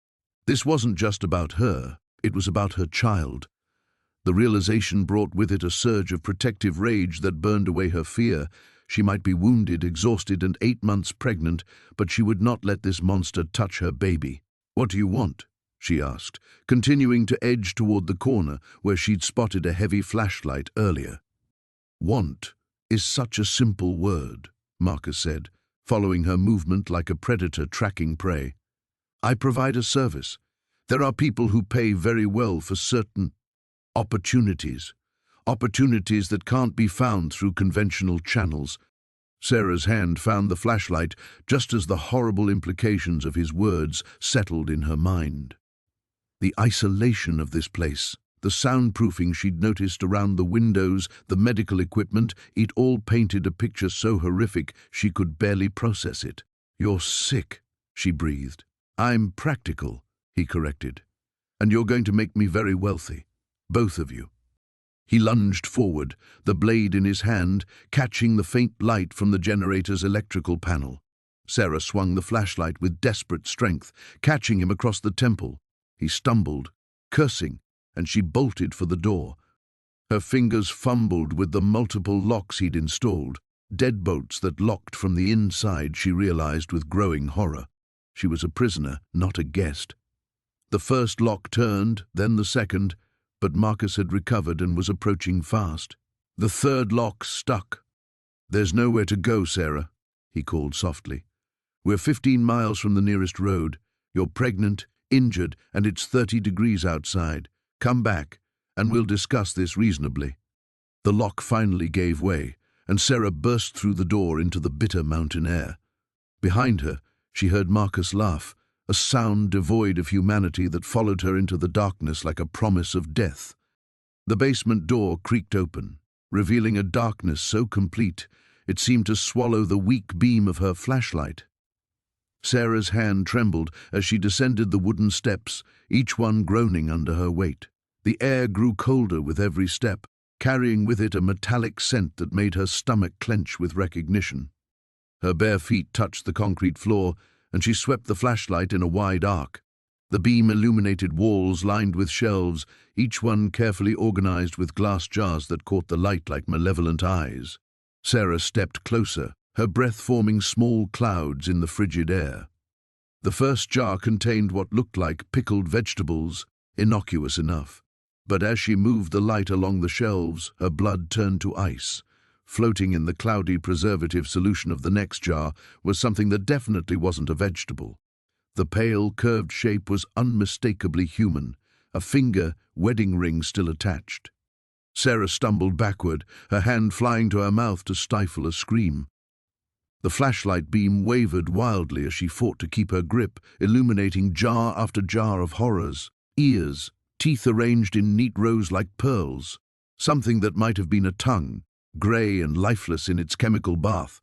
This wasn't just about her, it was about her child. The realization brought with it a surge of protective rage that burned away her fear. She might be wounded, exhausted, and 8 months pregnant, but she would not let this monster touch her baby. "What do you want?" she asked, continuing to edge toward the corner where she'd spotted a heavy flashlight earlier. "Want is such a simple word," Marcus said, following her movement like a predator tracking prey. "I provide a service. There are people who pay very well for certain opportunities that can't be found through conventional channels." Sarah's hand found the flashlight just as the horrible implications of his words settled in her mind. The isolation of this place, the soundproofing she'd noticed around the windows, the medical equipment, it all painted a picture so horrific she could barely process it. "You're sick," she breathed. "I'm practical," he corrected. "And you're going to make me very wealthy. Both of you." He lunged forward, the blade in his hand, catching the faint light from the generator's electrical panel. Sarah swung the flashlight with desperate strength, catching him across the temple. He stumbled, cursing, and she bolted for the door. Her fingers fumbled with the multiple locks he'd installed, deadbolts that locked from the inside, she realized with growing horror. She was a prisoner, not a guest. The first lock turned, then the second, but Marcus had recovered and was approaching fast. The third lock stuck. "There's nowhere to go, Sarah," he called softly. "We're 15 miles from the nearest road. You're pregnant, injured, and it's 30 degrees outside. Come back, and we'll discuss this reasonably." The lock finally gave way, and Sarah burst through the door into the bitter mountain air. Behind her, she heard Marcus laugh, a sound devoid of humanity that followed her into the darkness like a promise of death. The basement door creaked open, revealing a darkness so complete it seemed to swallow the weak beam of her flashlight. Sarah's hand trembled as she descended the wooden steps, each one groaning under her weight. The air grew colder with every step, carrying with it a metallic scent that made her stomach clench with recognition. Her bare feet touched the concrete floor, and she swept the flashlight in a wide arc. The beam illuminated walls lined with shelves, each one carefully organized with glass jars that caught the light like malevolent eyes. Sarah stepped closer, her breath forming small clouds in the frigid air. The first jar contained what looked like pickled vegetables, innocuous enough. But as she moved the light along the shelves, her blood turned to ice. Floating in the cloudy preservative solution of the next jar was something that definitely wasn't a vegetable. The pale, curved shape was unmistakably human, a finger, wedding ring still attached. Sarah stumbled backward, her hand flying to her mouth to stifle a scream. The flashlight beam wavered wildly as she fought to keep her grip, illuminating jar after jar of horrors. Ears, teeth arranged in neat rows like pearls. Something that might have been a tongue, grey and lifeless in its chemical bath.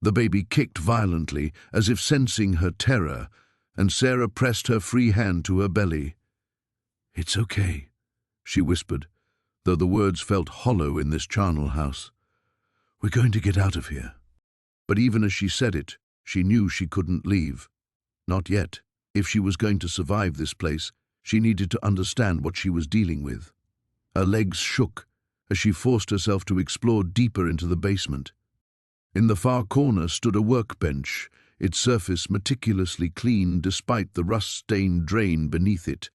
The baby kicked violently, as if sensing her terror, and Sarah pressed her free hand to her belly. "It's okay," she whispered, though the words felt hollow in this charnel house. "We're going to get out of here." But even as she said it, she knew she couldn't leave. Not yet. If she was going to survive this place, she needed to understand what she was dealing with. Her legs shook as she forced herself to explore deeper into the basement. In the far corner stood a workbench, its surface meticulously clean despite the rust-stained drain beneath it.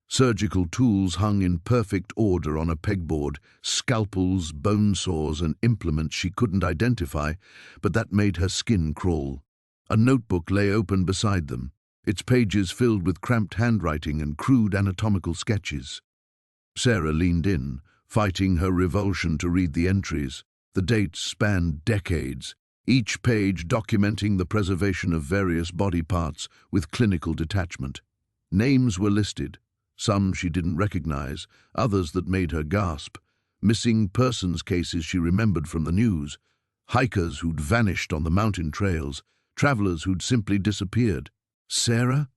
Surgical tools hung in perfect order on a pegboard, scalpels, bone saws, and implements she couldn't identify, but that made her skin crawl. A notebook lay open beside them, its pages filled with cramped handwriting and crude anatomical sketches. Sarah leaned in, fighting her revulsion to read the entries. The dates spanned decades, each page documenting the preservation of various body parts with clinical detachment. Names were listed, some she didn't recognize, others that made her gasp. Missing persons cases she remembered from the news, hikers who'd vanished on the mountain trails, travelers who'd simply disappeared. Sarah?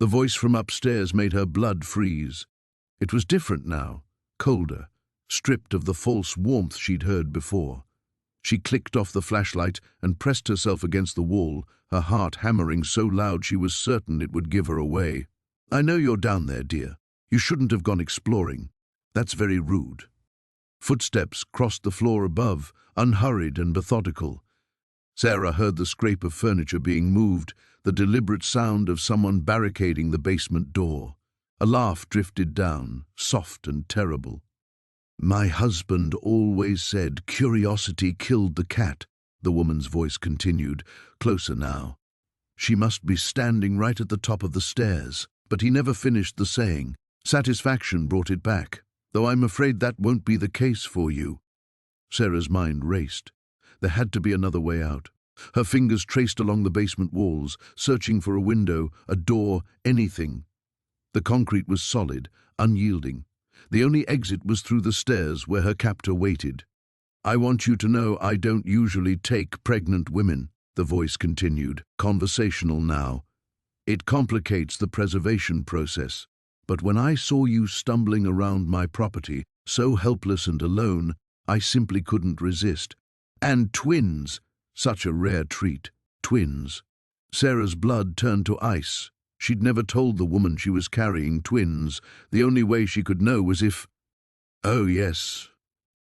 The voice from upstairs made her blood freeze. It was different now, colder, stripped of the false warmth she'd heard before. She clicked off the flashlight and pressed herself against the wall, her heart hammering so loud she was certain it would give her away. "I know you're down there, dear. You shouldn't have gone exploring. That's very rude." Footsteps crossed the floor above, unhurried and methodical. Sarah heard the scrape of furniture being moved, the deliberate sound of someone barricading the basement door. A laugh drifted down, soft and terrible. "My husband always said curiosity killed the cat," the woman's voice continued, closer now. She must be standing right at the top of the stairs, but he never finished the saying. Satisfaction brought it back. "Though I'm afraid that won't be the case for you." Sarah's mind raced. There had to be another way out. Her fingers traced along the basement walls, searching for a window, a door, anything. The concrete was solid, unyielding. The only exit was through the stairs where her captor waited. "I want you to know I don't usually take pregnant women," the voice continued, conversational now. "It complicates the preservation process. But when I saw you stumbling around my property, so helpless and alone, I simply couldn't resist. And twins! Such a rare treat. Twins." Sarah's blood turned to ice. She'd never told the woman she was carrying twins. The only way she could know was if... "Oh, yes.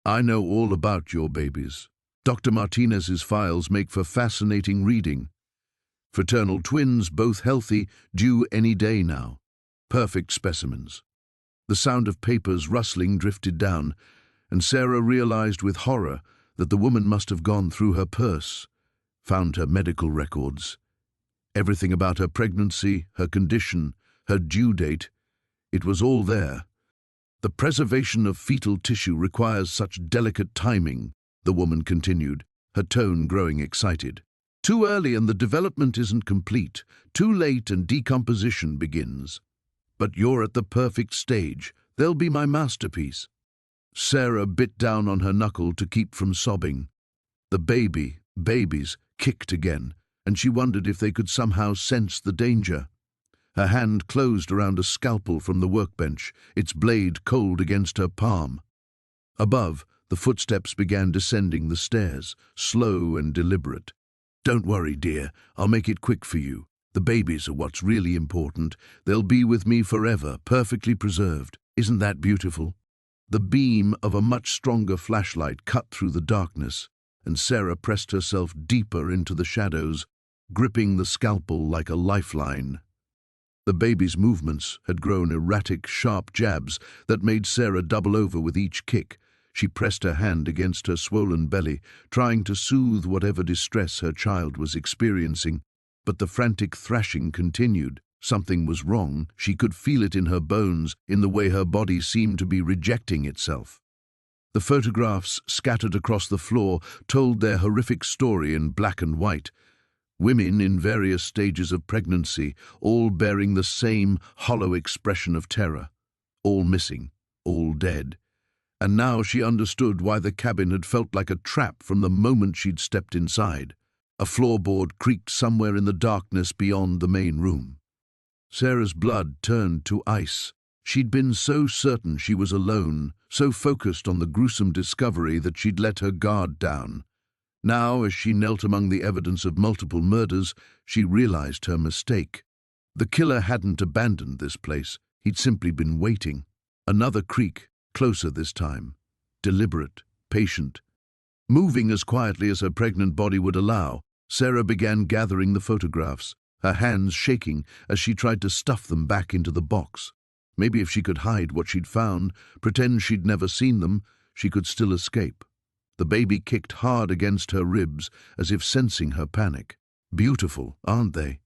I know all about your babies. Dr. Martinez's files make for fascinating reading. Fraternal twins, both healthy, due any day now. Perfect specimens." The sound of papers rustling drifted down, and Sarah realized with horror that the woman must have gone through her purse, found her medical records. Everything about her pregnancy, her condition, her due date, it was all there. "The preservation of fetal tissue requires such delicate timing," the woman continued, her tone growing excited. "Too early and the development isn't complete. Too late and decomposition begins. But you're at the perfect stage. They'll be my masterpiece." Sarah bit down on her knuckle to keep from sobbing. The babies, kicked again, and she wondered if they could somehow sense the danger. Her hand closed around a scalpel from the workbench, its blade cold against her palm. Above, the footsteps began descending the stairs, slow and deliberate. "Don't worry, dear. I'll make it quick for you. The babies are what's really important. They'll be with me forever, perfectly preserved. Isn't that beautiful?" The beam of a much stronger flashlight cut through the darkness, and Sarah pressed herself deeper into the shadows, gripping the scalpel like a lifeline. The baby's movements had grown erratic, sharp jabs that made Sarah double over with each kick. She pressed her hand against her swollen belly, trying to soothe whatever distress her child was experiencing. But the frantic thrashing continued. Something was wrong. She could feel it in her bones, in the way her body seemed to be rejecting itself. The photographs scattered across the floor told their horrific story in black and white. Women in various stages of pregnancy, all bearing the same hollow expression of terror. All missing, all dead. And now she understood why the cabin had felt like a trap from the moment she'd stepped inside. A floorboard creaked somewhere in the darkness beyond the main room. Sarah's blood turned to ice. She'd been so certain she was alone, so focused on the gruesome discovery that she'd let her guard down. Now, as she knelt among the evidence of multiple murders, she realized her mistake. The killer hadn't abandoned this place. He'd simply been waiting. Another creak, closer this time. Deliberate, patient. Moving as quietly as her pregnant body would allow, Sarah began gathering the photographs, her hands shaking as she tried to stuff them back into the box. Maybe if she could hide what she'd found, pretend she'd never seen them, she could still escape. The baby kicked hard against her ribs, as if sensing her panic. "Beautiful, aren't they?"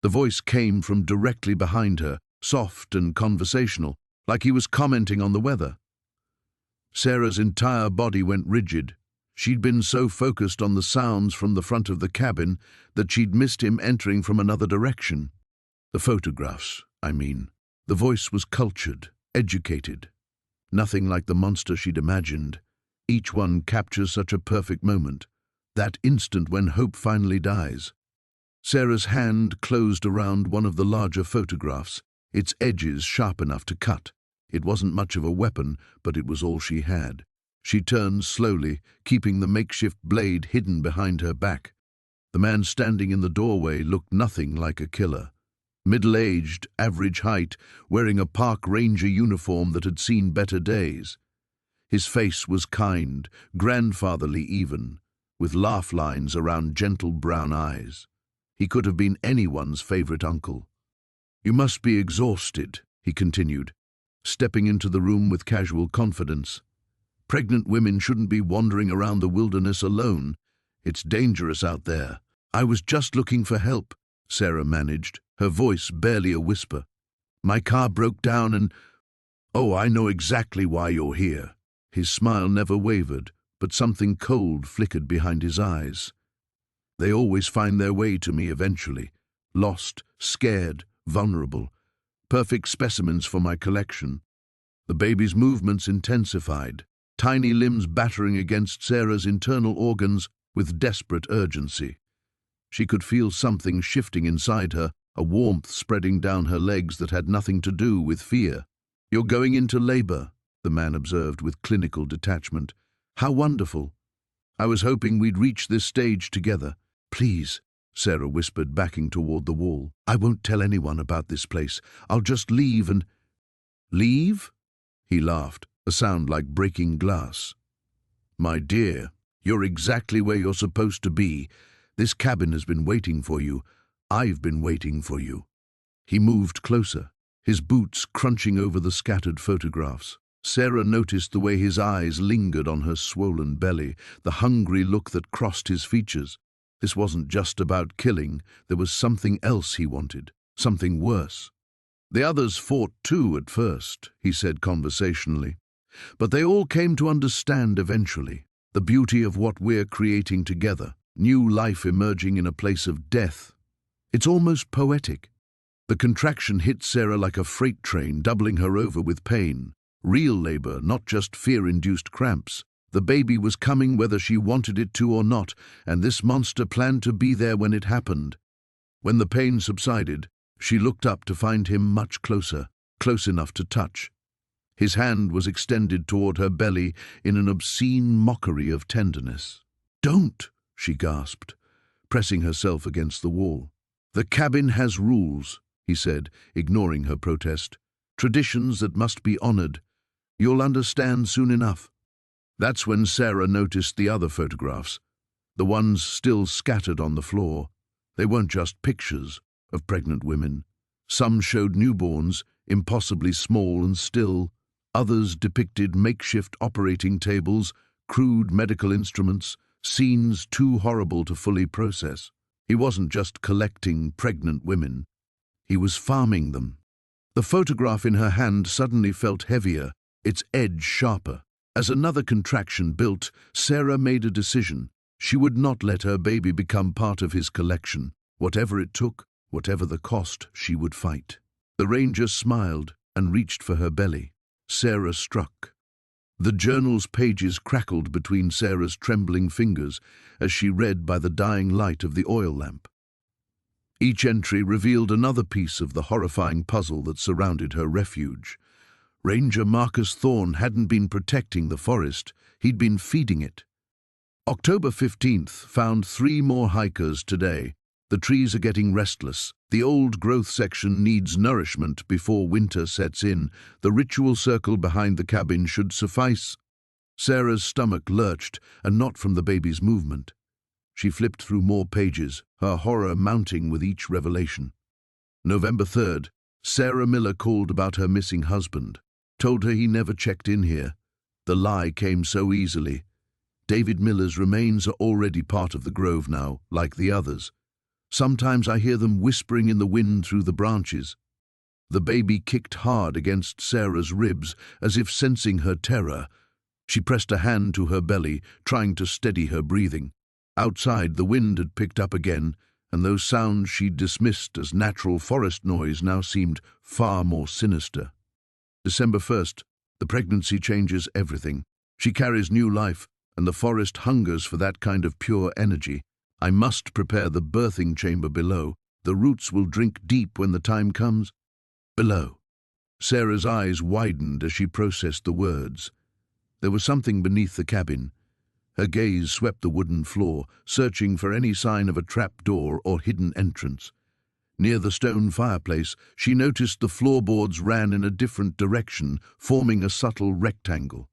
The voice came from directly behind her, soft and conversational, like he was commenting on the weather. Sarah's entire body went rigid. She'd been so focused on the sounds from the front of the cabin that she'd missed him entering from another direction. The photographs, I mean. The voice was cultured, educated. Nothing like the monster she'd imagined. Each one captures such a perfect moment, that instant when hope finally dies. Sarah's hand closed around one of the larger photographs, its edges sharp enough to cut. It wasn't much of a weapon, but it was all she had. She turned slowly, keeping the makeshift blade hidden behind her back. The man standing in the doorway looked nothing like a killer. Middle-aged, average height, wearing a park ranger uniform that had seen better days. His face was kind, grandfatherly even, with laugh lines around gentle brown eyes. He could have been anyone's favorite uncle. "You must be exhausted," he continued, stepping into the room with casual confidence. "Pregnant women shouldn't be wandering around the wilderness alone. It's dangerous out there." "I was just looking for help," Sarah managed, her voice barely a whisper. "My car broke down and—" "Oh, I know exactly why you're here." His smile never wavered, but something cold flickered behind his eyes. "They always find their way to me eventually. Lost, scared, vulnerable. Perfect specimens for my collection." The baby's movements intensified, tiny limbs battering against Sarah's internal organs with desperate urgency. She could feel something shifting inside her, a warmth spreading down her legs that had nothing to do with fear. "You're going into labor," the man observed with clinical detachment. "How wonderful. I was hoping we'd reach this stage together." "Please," Sarah whispered, backing toward the wall. "I won't tell anyone about this place. I'll just leave and—" "Leave?" He laughed, a sound like breaking glass. "My dear, you're exactly where you're supposed to be. This cabin has been waiting for you. I've been waiting for you." He moved closer, his boots crunching over the scattered photographs. Sarah noticed the way his eyes lingered on her swollen belly, the hungry look that crossed his features. This wasn't just about killing. There was something else he wanted, something worse. "The others fought too at first," he said conversationally. "But they all came to understand eventually the beauty of what we're creating together, new life emerging in a place of death. It's almost poetic." The contraction hit Sarah like a freight train, doubling her over with pain. Real labor, not just fear-induced cramps. The baby was coming whether she wanted it to or not, and this monster planned to be there when it happened. When the pain subsided, she looked up to find him much closer, close enough to touch. His hand was extended toward her belly in an obscene mockery of tenderness. "Don't!" she gasped, pressing herself against the wall. "The cabin has rules," he said, ignoring her protest. "Traditions that must be honored. You'll understand soon enough." That's when Sarah noticed the other photographs, the ones still scattered on the floor. They weren't just pictures of pregnant women. Some showed newborns, impossibly small and still. Others depicted makeshift operating tables, crude medical instruments, scenes too horrible to fully process. He wasn't just collecting pregnant women. He was farming them. The photograph in her hand suddenly felt heavier, its edge sharper. As another contraction built, Sarah made a decision. She would not let her baby become part of his collection. Whatever it took, whatever the cost, she would fight. The ranger smiled and reached for her belly. Sarah struck. The journal's pages crackled between Sarah's trembling fingers as she read by the dying light of the oil lamp. Each entry revealed another piece of the horrifying puzzle that surrounded her refuge. Ranger Marcus Thorne hadn't been protecting the forest, he'd been feeding it. October 15th found 3 more hikers today. The trees are getting restless. The old growth section needs nourishment before winter sets in. The ritual circle behind the cabin should suffice. Sarah's stomach lurched, and not from the baby's movement. She flipped through more pages, her horror mounting with each revelation. November 3rd, Sarah Miller called about her missing husband, told her he never checked in here. The lie came so easily. David Miller's remains are already part of the grove now, like the others. Sometimes I hear them whispering in the wind through the branches. The baby kicked hard against Sarah's ribs, as if sensing her terror. She pressed a hand to her belly, trying to steady her breathing. Outside, the wind had picked up again, and those sounds she'd dismissed as natural forest noise now seemed far more sinister. December 1st, the pregnancy changes everything. She carries new life, and the forest hungers for that kind of pure energy. I must prepare the birthing chamber below. The roots will drink deep when the time comes. Below. Sarah's eyes widened as she processed the words. There was something beneath the cabin. Her gaze swept the wooden floor, searching for any sign of a trapdoor or hidden entrance. Near the stone fireplace, she noticed the floorboards ran in a different direction, forming a subtle rectangle.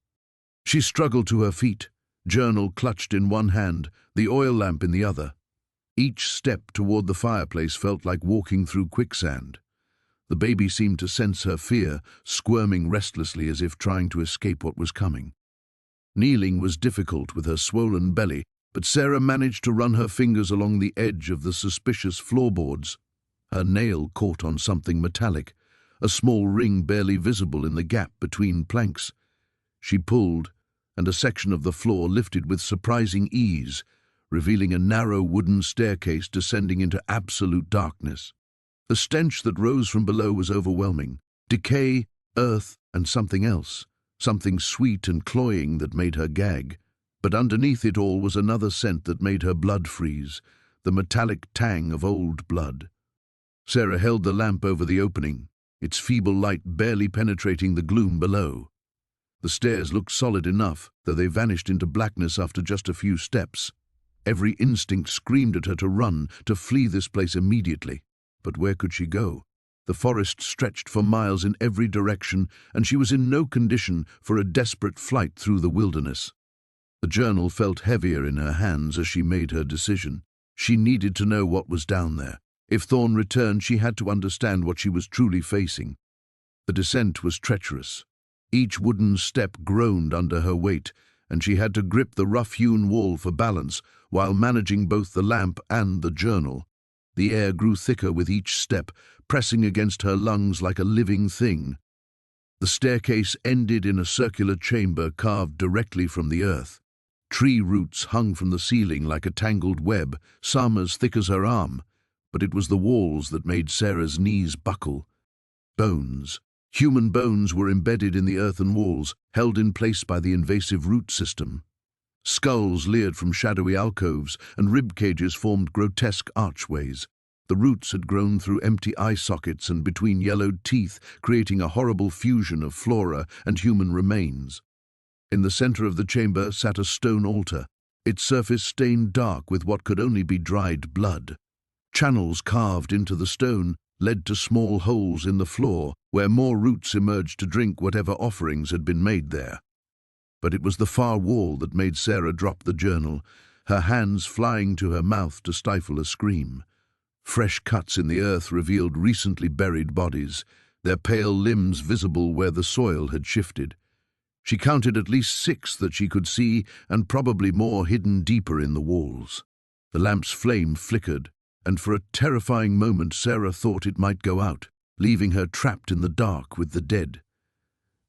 She struggled to her feet, journal clutched in one hand, the oil lamp in the other. Each step toward the fireplace felt like walking through quicksand. The baby seemed to sense her fear, squirming restlessly as if trying to escape what was coming. Kneeling was difficult with her swollen belly, but Sarah managed to run her fingers along the edge of the suspicious floorboards. Her nail caught on something metallic, a small ring barely visible in the gap between planks. She pulled, and a section of the floor lifted with surprising ease, revealing a narrow wooden staircase descending into absolute darkness. The stench that rose from below was overwhelming. Decay, earth, and something else. Something sweet and cloying that made her gag. But underneath it all was another scent that made her blood freeze, the metallic tang of old blood. Sarah held the lamp over the opening, its feeble light barely penetrating the gloom below. The stairs looked solid enough, though they vanished into blackness after just a few steps. Every instinct screamed at her to run, to flee this place immediately. But where could she go? The forest stretched for miles in every direction, and she was in no condition for a desperate flight through the wilderness. The journal felt heavier in her hands as she made her decision. She needed to know what was down there. If Thorne returned, she had to understand what she was truly facing. The descent was treacherous. Each wooden step groaned under her weight, and she had to grip the rough-hewn wall for balance while managing both the lamp and the journal. The air grew thicker with each step, pressing against her lungs like a living thing. The staircase ended in a circular chamber carved directly from the earth. Tree roots hung from the ceiling like a tangled web, some as thick as her arm, but it was the walls that made Sarah's knees buckle. Bones. Human bones were embedded in the earthen walls, held in place by the invasive root system. Skulls leered from shadowy alcoves, and rib cages formed grotesque archways. The roots had grown through empty eye sockets and between yellowed teeth, creating a horrible fusion of flora and human remains. In the center of the chamber sat a stone altar, its surface stained dark with what could only be dried blood. Channels carved into the stone led to small holes in the floor, where more roots emerged to drink whatever offerings had been made there. But it was the far wall that made Sarah drop the journal, her hands flying to her mouth to stifle a scream. Fresh cuts in the earth revealed recently buried bodies, their pale limbs visible where the soil had shifted. She counted at least 6 that she could see, and probably more hidden deeper in the walls. The lamp's flame flickered, and for a terrifying moment Sarah thought it might go out, leaving her trapped in the dark with the dead.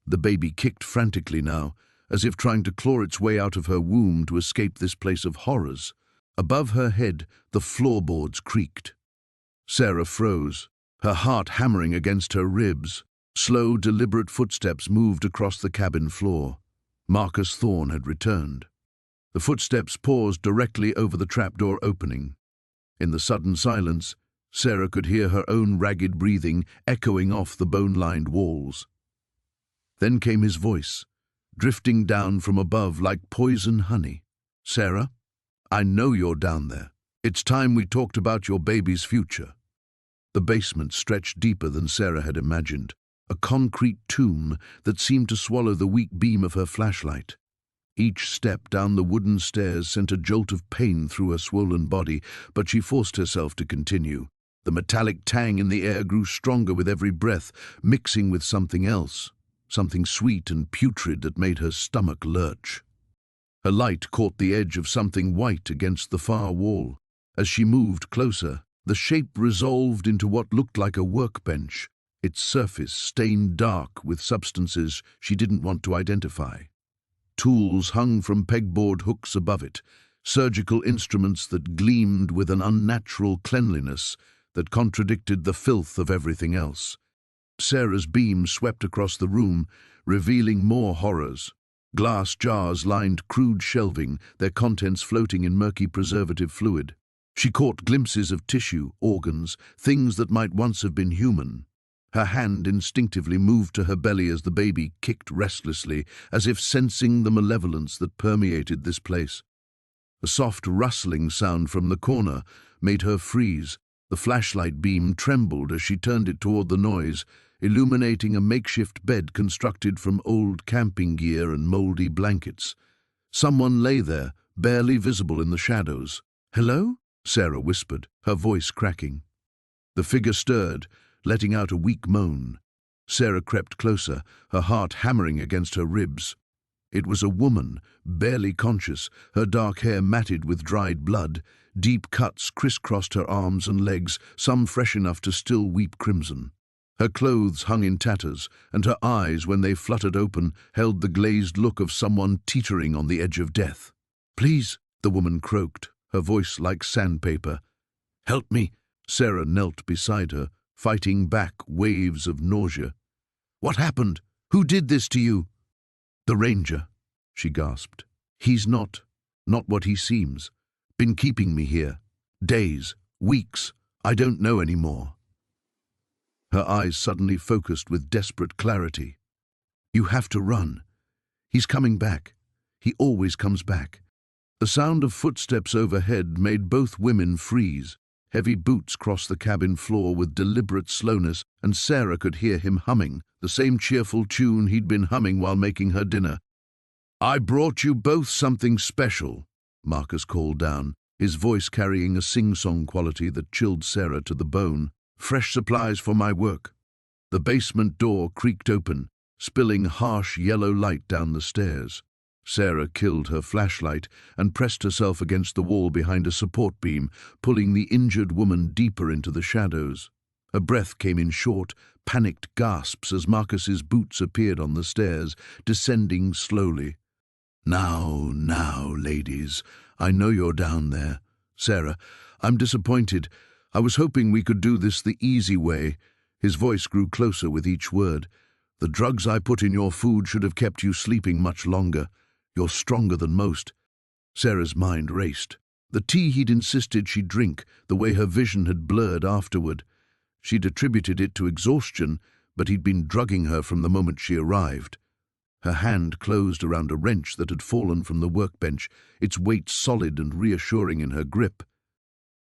The baby kicked frantically now, as if trying to claw its way out of her womb to escape this place of horrors. Above her head, the floorboards creaked. Sarah froze, her heart hammering against her ribs. Slow, deliberate footsteps moved across the cabin floor. Marcus Thorne had returned. The footsteps paused directly over the trapdoor opening. In the sudden silence, Sarah could hear her own ragged breathing echoing off the bone-lined walls. Then came his voice, drifting down from above like poison honey. "Sarah, I know you're down there. It's time we talked about your baby's future." The basement stretched deeper than Sarah had imagined, a concrete tomb that seemed to swallow the weak beam of her flashlight. Each step down the wooden stairs sent a jolt of pain through her swollen body, but she forced herself to continue. The metallic tang in the air grew stronger with every breath, mixing with something else, something sweet and putrid that made her stomach lurch. Her light caught the edge of something white against the far wall. As she moved closer, the shape resolved into what looked like a workbench, its surface stained dark with substances she didn't want to identify. Tools hung from pegboard hooks above it, surgical instruments that gleamed with an unnatural cleanliness that contradicted the filth of everything else. Sarah's beam swept across the room, revealing more horrors. Glass jars lined crude shelving, their contents floating in murky preservative fluid. She caught glimpses of tissue, organs, things that might once have been human. Her hand instinctively moved to her belly as the baby kicked restlessly, as if sensing the malevolence that permeated this place. A soft rustling sound from the corner made her freeze. The flashlight beam trembled as she turned it toward the noise, illuminating a makeshift bed constructed from old camping gear and moldy blankets. Someone lay there, barely visible in the shadows. "Hello?" Sarah whispered, her voice cracking. The figure stirred, letting out a weak moan. Sarah crept closer, her heart hammering against her ribs. It was a woman, barely conscious, her dark hair matted with dried blood. Deep cuts crisscrossed her arms and legs, some fresh enough to still weep crimson. Her clothes hung in tatters, and her eyes, when they fluttered open, held the glazed look of someone teetering on the edge of death. "Please," the woman croaked, her voice like sandpaper. "Help me." Sarah knelt beside her, fighting back waves of nausea. "What happened? Who did this to you?" "The ranger," she gasped. "He's not what he seems. Been keeping me here. Days, weeks, I don't know anymore." Her eyes suddenly focused with desperate clarity. "You have to run. He's coming back. He always comes back." The sound of footsteps overhead made both women freeze. Heavy boots crossed the cabin floor with deliberate slowness, and Sarah could hear him humming, the same cheerful tune he'd been humming while making her dinner. "I brought you both something special," Marcus called down, his voice carrying a sing-song quality that chilled Sarah to the bone. "Fresh supplies for my work." The basement door creaked open, spilling harsh yellow light down the stairs. Sarah killed her flashlight and pressed herself against the wall behind a support beam, pulling the injured woman deeper into the shadows. Her breath came in short, panicked gasps as Marcus's boots appeared on the stairs, descending slowly. Now, ladies, I know you're down there. Sarah, I'm disappointed. I was hoping we could do this the easy way." His voice grew closer with each word. "The drugs I put in your food should have kept you sleeping much longer. You're stronger than most." Sarah's mind raced. The tea he'd insisted she drink, the way her vision had blurred afterward. She'd attributed it to exhaustion, but he'd been drugging her from the moment she arrived. Her hand closed around a wrench that had fallen from the workbench, its weight solid and reassuring in her grip.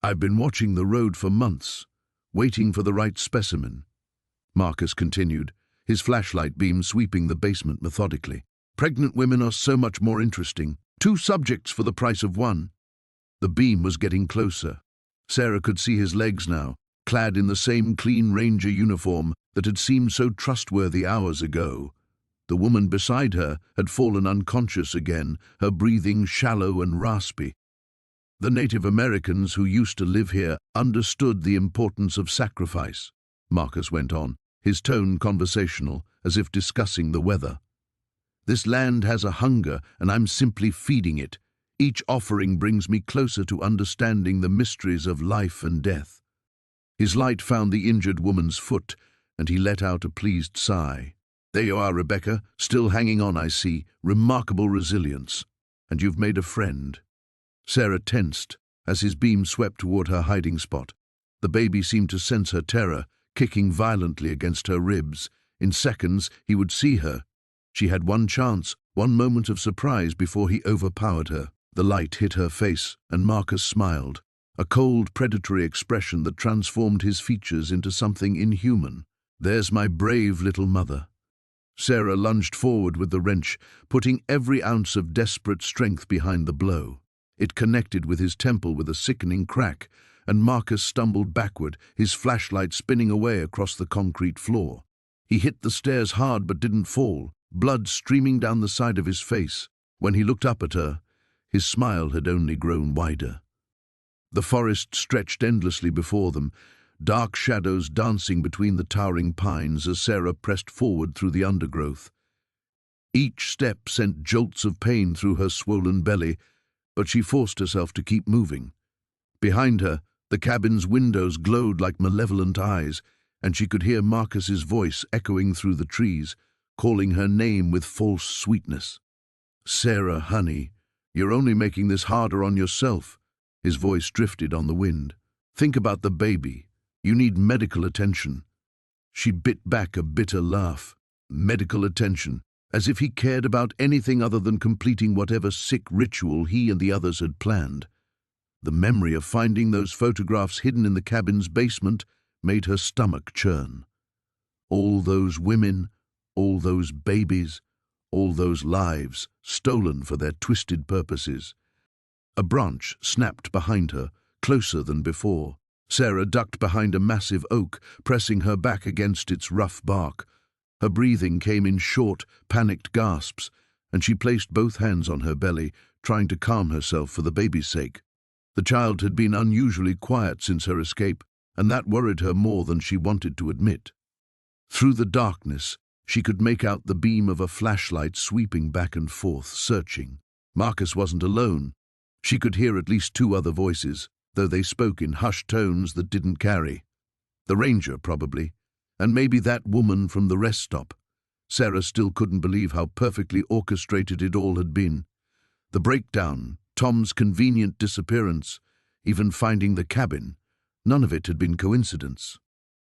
"I've been watching the road for months, waiting for the right specimen," Marcus continued, his flashlight beam sweeping the basement methodically. "Pregnant women are so much more interesting. 2 subjects for the price of 1. The beam was getting closer. Sarah could see his legs now, clad in the same clean ranger uniform that had seemed so trustworthy hours ago. The woman beside her had fallen unconscious again, her breathing shallow and raspy. "The Native Americans who used to live here understood the importance of sacrifice," Marcus went on, his tone conversational, as if discussing the weather. "This land has a hunger, and I'm simply feeding it. Each offering brings me closer to understanding the mysteries of life and death." His light found the injured woman's foot, and he let out a pleased sigh. "There you are, Rebecca, still hanging on, I see. Remarkable resilience. And you've made a friend." Sarah tensed as his beam swept toward her hiding spot. The baby seemed to sense her terror, kicking violently against her ribs. In seconds, he would see her. She had one chance, one moment of surprise before he overpowered her. The light hit her face, and Marcus smiled, a cold, predatory expression that transformed his features into something inhuman. "There's my brave little mother." Sarah lunged forward with the wrench, putting every ounce of desperate strength behind the blow. It connected with his temple with a sickening crack, and Marcus stumbled backward, his flashlight spinning away across the concrete floor. He hit the stairs hard but didn't fall, blood streaming down the side of his face. When he looked up at her, his smile had only grown wider. The forest stretched endlessly before them, dark shadows dancing between the towering pines as Sarah pressed forward through the undergrowth. Each step sent jolts of pain through her swollen belly, but she forced herself to keep moving. Behind her, the cabin's windows glowed like malevolent eyes, and she could hear Marcus's voice echoing through the trees, calling her name with false sweetness. "Sarah, honey, you're only making this harder on yourself." His voice drifted on the wind. "Think about the baby. You need medical attention." She bit back a bitter laugh. Medical attention, as if he cared about anything other than completing whatever sick ritual he and the others had planned. The memory of finding those photographs hidden in the cabin's basement made her stomach churn. All those women, all those babies, all those lives stolen for their twisted purposes. A branch snapped behind her, closer than before. Sarah ducked behind a massive oak, pressing her back against its rough bark. Her breathing came in short, panicked gasps, and she placed both hands on her belly, trying to calm herself for the baby's sake. The child had been unusually quiet since her escape, and that worried her more than she wanted to admit. Through the darkness, she could make out the beam of a flashlight sweeping back and forth, searching. Marcus wasn't alone. She could hear at least two other voices, though they spoke in hushed tones that didn't carry. The ranger, probably, and maybe that woman from the rest stop. Sarah still couldn't believe how perfectly orchestrated it all had been. The breakdown, Tom's convenient disappearance, even finding the cabin, none of it had been coincidence.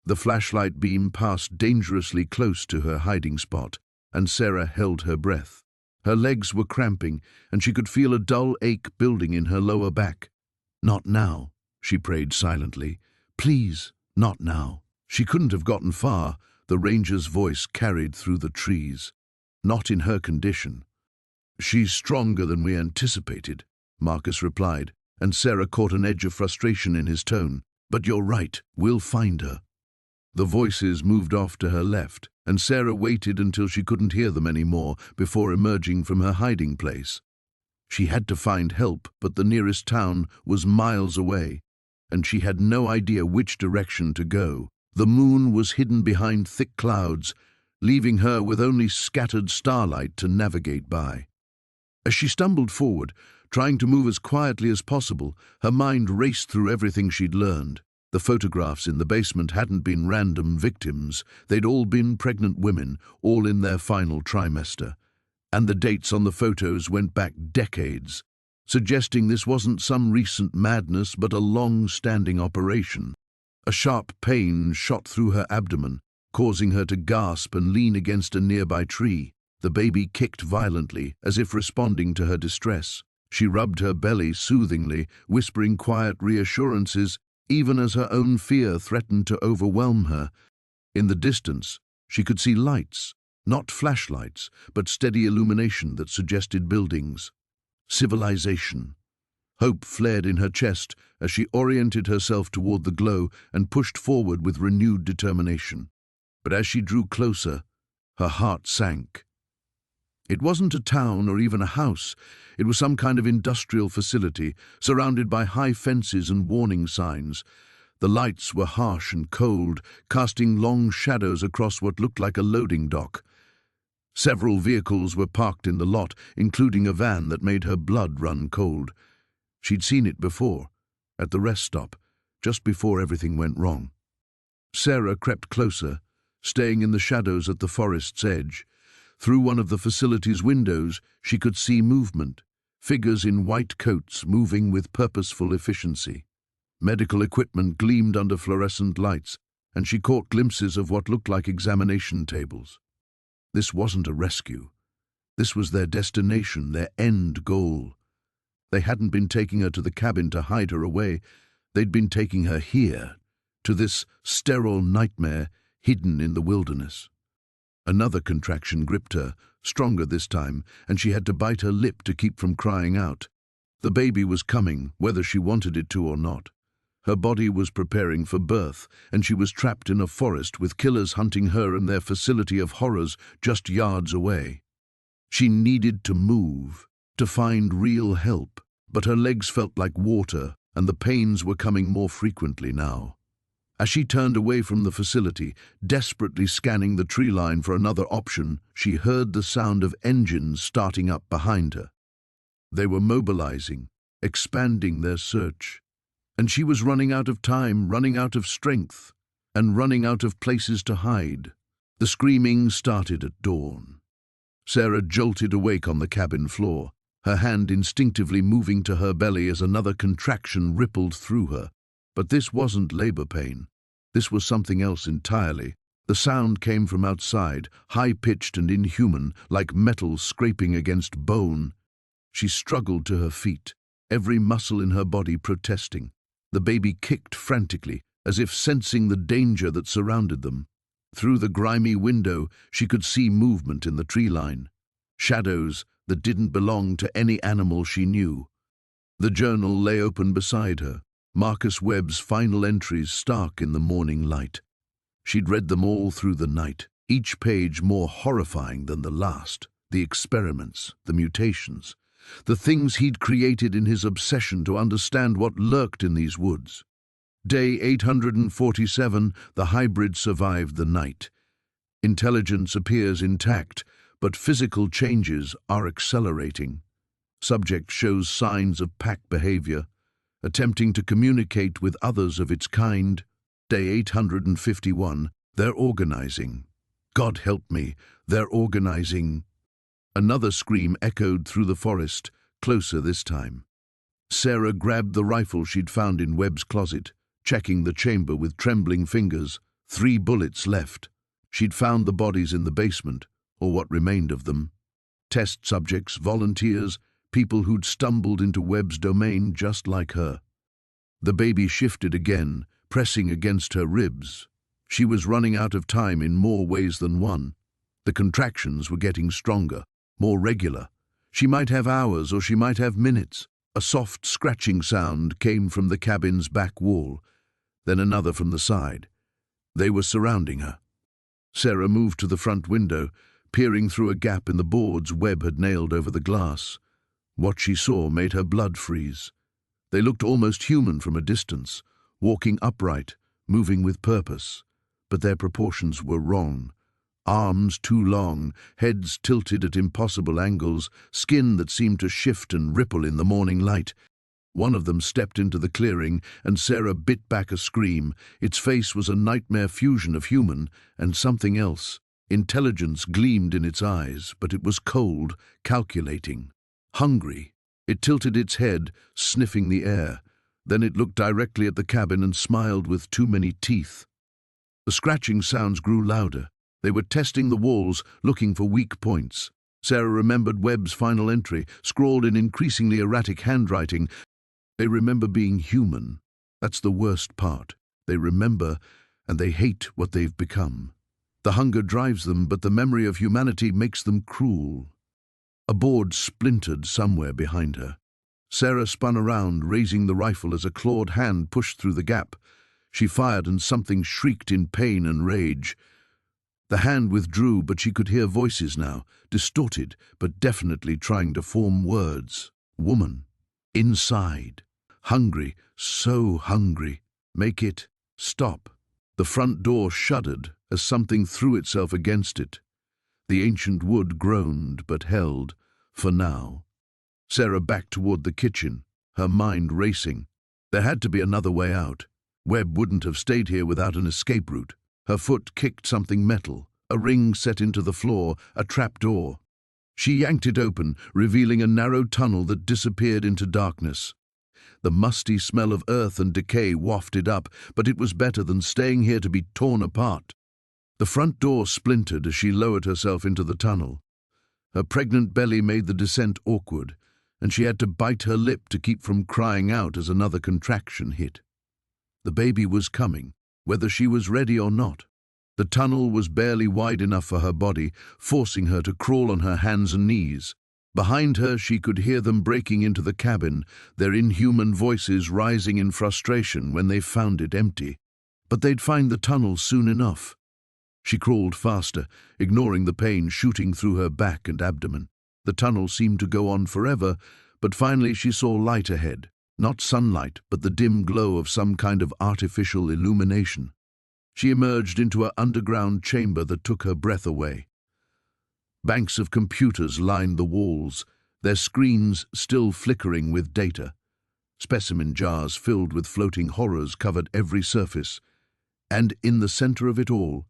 The flashlight beam passed dangerously close to her hiding spot, and Sarah held her breath. Her legs were cramping, and she could feel a dull ache building in her lower back. "Not now," she prayed silently. "Please, not now." She couldn't have gotten far, the ranger's voice carried through the trees. "Not in her condition." "She's stronger than we anticipated," Marcus replied, and Sarah caught an edge of frustration in his tone. "But you're right, we'll find her." The voices moved off to her left, and Sarah waited until she couldn't hear them anymore before emerging from her hiding place. She had to find help, but the nearest town was miles away, and she had no idea which direction to go. The moon was hidden behind thick clouds, leaving her with only scattered starlight to navigate by. As she stumbled forward, trying to move as quietly as possible, her mind raced through everything she'd learned. The photographs in the basement hadn't been random victims. They'd all been pregnant women, all in their final trimester. And the dates on the photos went back decades, suggesting this wasn't some recent madness but a long-standing operation. A sharp pain shot through her abdomen, causing her to gasp and lean against a nearby tree. The baby kicked violently, as if responding to her distress. She rubbed her belly soothingly, whispering quiet reassurances, even as her own fear threatened to overwhelm her. In the distance, she could see lights, not flashlights, but steady illumination that suggested buildings. Civilization. Hope flared in her chest as she oriented herself toward the glow and pushed forward with renewed determination. But as she drew closer, her heart sank. It wasn't a town or even a house. It was some kind of industrial facility, surrounded by high fences and warning signs. The lights were harsh and cold, casting long shadows across what looked like a loading dock. Several vehicles were parked in the lot, including a van that made her blood run cold. She'd seen it before, at the rest stop, just before everything went wrong. Sarah crept closer, staying in the shadows at the forest's edge. Through one of the facility's windows, she could see movement, figures in white coats moving with purposeful efficiency. Medical equipment gleamed under fluorescent lights, and she caught glimpses of what looked like examination tables. This wasn't a rescue. This was their destination, their end goal. They hadn't been taking her to the cabin to hide her away. They'd been taking her here, to this sterile nightmare hidden in the wilderness. Another contraction gripped her, stronger this time, and she had to bite her lip to keep from crying out. The baby was coming, whether she wanted it to or not. Her body was preparing for birth, and she was trapped in a forest with killers hunting her and their facility of horrors just yards away. She needed to move, to find real help, but her legs felt like water, and the pains were coming more frequently now. As she turned away from the facility, desperately scanning the tree line for another option, she heard the sound of engines starting up behind her. They were mobilizing, expanding their search. And she was running out of time, running out of strength, and running out of places to hide. The screaming started at dawn. Sarah jolted awake on the cabin floor, her hand instinctively moving to her belly as another contraction rippled through her. But this wasn't labor pain. This was something else entirely. The sound came from outside, high-pitched and inhuman, like metal scraping against bone. She struggled to her feet, every muscle in her body protesting. The baby kicked frantically, as if sensing the danger that surrounded them. Through the grimy window, she could see movement in the tree line. Shadows that didn't belong to any animal she knew. The journal lay open beside her, Marcus Webb's final entries stark in the morning light. She'd read them all through the night, each page more horrifying than the last. The experiments, the mutations, the things he'd created in his obsession to understand what lurked in these woods. Day 847, the hybrid survived the night. Intelligence appears intact, but physical changes are accelerating. Subject shows signs of pack behavior, attempting to communicate with others of its kind. Day 851, they're organizing. God help me, they're organizing. Another scream echoed through the forest, closer this time. Sarah grabbed the rifle she'd found in Webb's closet, checking the chamber with trembling fingers. 3 bullets left. She'd found the bodies in the basement, or what remained of them. Test subjects, volunteers, people who'd stumbled into Webb's domain just like her. The baby shifted again, pressing against her ribs. She was running out of time in more ways than one. The contractions were getting stronger, more regular. She might have hours or she might have minutes. A soft scratching sound came from the cabin's back wall, then another from the side. They were surrounding her. Sarah moved to the front window, peering through a gap in the boards Webb had nailed over the glass. What she saw made her blood freeze. They looked almost human from a distance, walking upright, moving with purpose. But their proportions were wrong. Arms too long, heads tilted at impossible angles, skin that seemed to shift and ripple in the morning light. One of them stepped into the clearing, and Sarah bit back a scream. Its face was a nightmare fusion of human and something else. Intelligence gleamed in its eyes, but it was cold, calculating, hungry. It tilted its head, sniffing the air. Then it looked directly at the cabin and smiled with too many teeth. The scratching sounds grew louder. They were testing the walls, looking for weak points. Sarah remembered Webb's final entry, scrawled in increasingly erratic handwriting. They remember being human. That's the worst part. They remember, and they hate what they've become. The hunger drives them, but the memory of humanity makes them cruel. A board splintered somewhere behind her. Sarah spun around, raising the rifle as a clawed hand pushed through the gap. She fired and something shrieked in pain and rage. The hand withdrew, but she could hear voices now, distorted, but definitely trying to form words. Woman. Inside. Hungry. So hungry. Make it. Stop. The front door shuddered as something threw itself against it. The ancient wood groaned, but held, for now. Sarah backed toward the kitchen, her mind racing. There had to be another way out. Webb wouldn't have stayed here without an escape route. Her foot kicked something metal, a ring set into the floor, a trapdoor. She yanked it open, revealing a narrow tunnel that disappeared into darkness. The musty smell of earth and decay wafted up, but it was better than staying here to be torn apart. The front door splintered as she lowered herself into the tunnel. Her pregnant belly made the descent awkward, and she had to bite her lip to keep from crying out as another contraction hit. The baby was coming, whether she was ready or not. The tunnel was barely wide enough for her body, forcing her to crawl on her hands and knees. Behind her, she could hear them breaking into the cabin, their inhuman voices rising in frustration when they found it empty. But they'd find the tunnel soon enough. She crawled faster, ignoring the pain shooting through her back and abdomen. The tunnel seemed to go on forever, but finally she saw light ahead. Not sunlight, but the dim glow of some kind of artificial illumination. She emerged into an underground chamber that took her breath away. Banks of computers lined the walls, their screens still flickering with data. Specimen jars filled with floating horrors covered every surface, and in the center of it all,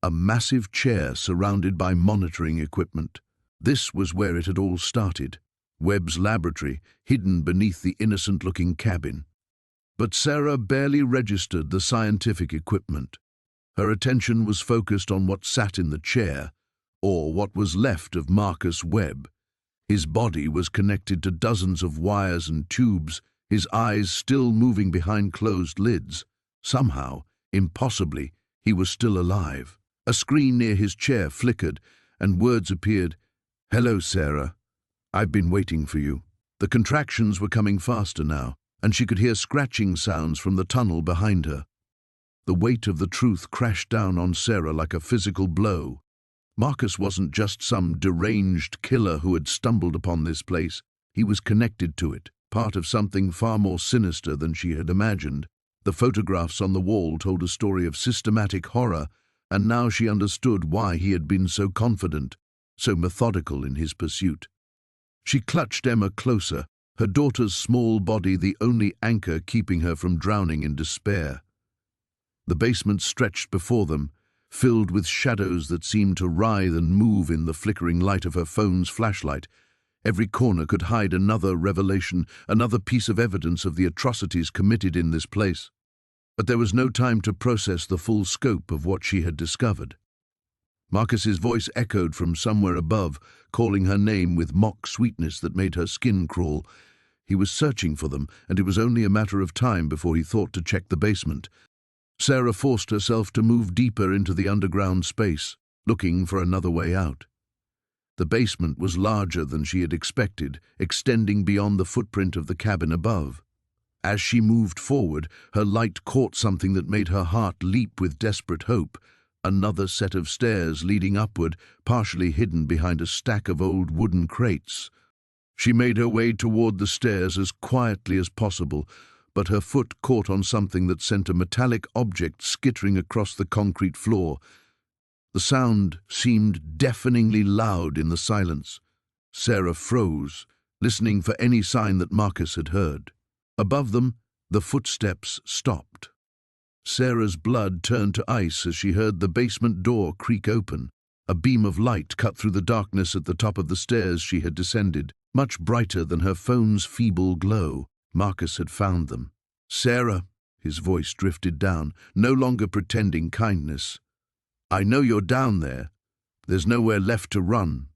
a massive chair surrounded by monitoring equipment. This was where it had all started, Webb's laboratory, hidden beneath the innocent-looking cabin. But Sarah barely registered the scientific equipment. Her attention was focused on what sat in the chair, or what was left of Marcus Webb. His body was connected to dozens of wires and tubes, his eyes still moving behind closed lids. Somehow, impossibly, he was still alive. A screen near his chair flickered, and words appeared. "Hello, Sarah. I've been waiting for you." The contractions were coming faster now, and she could hear scratching sounds from the tunnel behind her. The weight of the truth crashed down on Sarah like a physical blow. Marcus wasn't just some deranged killer who had stumbled upon this place. He was connected to it, part of something far more sinister than she had imagined. The photographs on the wall told a story of systematic horror, and now she understood why he had been so confident, so methodical in his pursuit. She clutched Emma closer, her daughter's small body the only anchor keeping her from drowning in despair. The basement stretched before them, filled with shadows that seemed to writhe and move in the flickering light of her phone's flashlight. Every corner could hide another revelation, another piece of evidence of the atrocities committed in this place. But there was no time to process the full scope of what she had discovered. Marcus's voice echoed from somewhere above, calling her name with mock sweetness that made her skin crawl. He was searching for them, and it was only a matter of time before he thought to check the basement. Sarah forced herself to move deeper into the underground space, looking for another way out. The basement was larger than she had expected, extending beyond the footprint of the cabin above. As she moved forward, her light caught something that made her heart leap with desperate hope. Another set of stairs leading upward, partially hidden behind a stack of old wooden crates. She made her way toward the stairs as quietly as possible, but her foot caught on something that sent a metallic object skittering across the concrete floor. The sound seemed deafeningly loud in the silence. Sarah froze, listening for any sign that Marcus had heard. Above them, the footsteps stopped. Sarah's blood turned to ice as she heard the basement door creak open. A beam of light cut through the darkness at the top of the stairs she had descended, much brighter than her phone's feeble glow. Marcus had found them. "Sarah," his voice drifted down, no longer pretending kindness. "I know you're down there. There's nowhere left to run."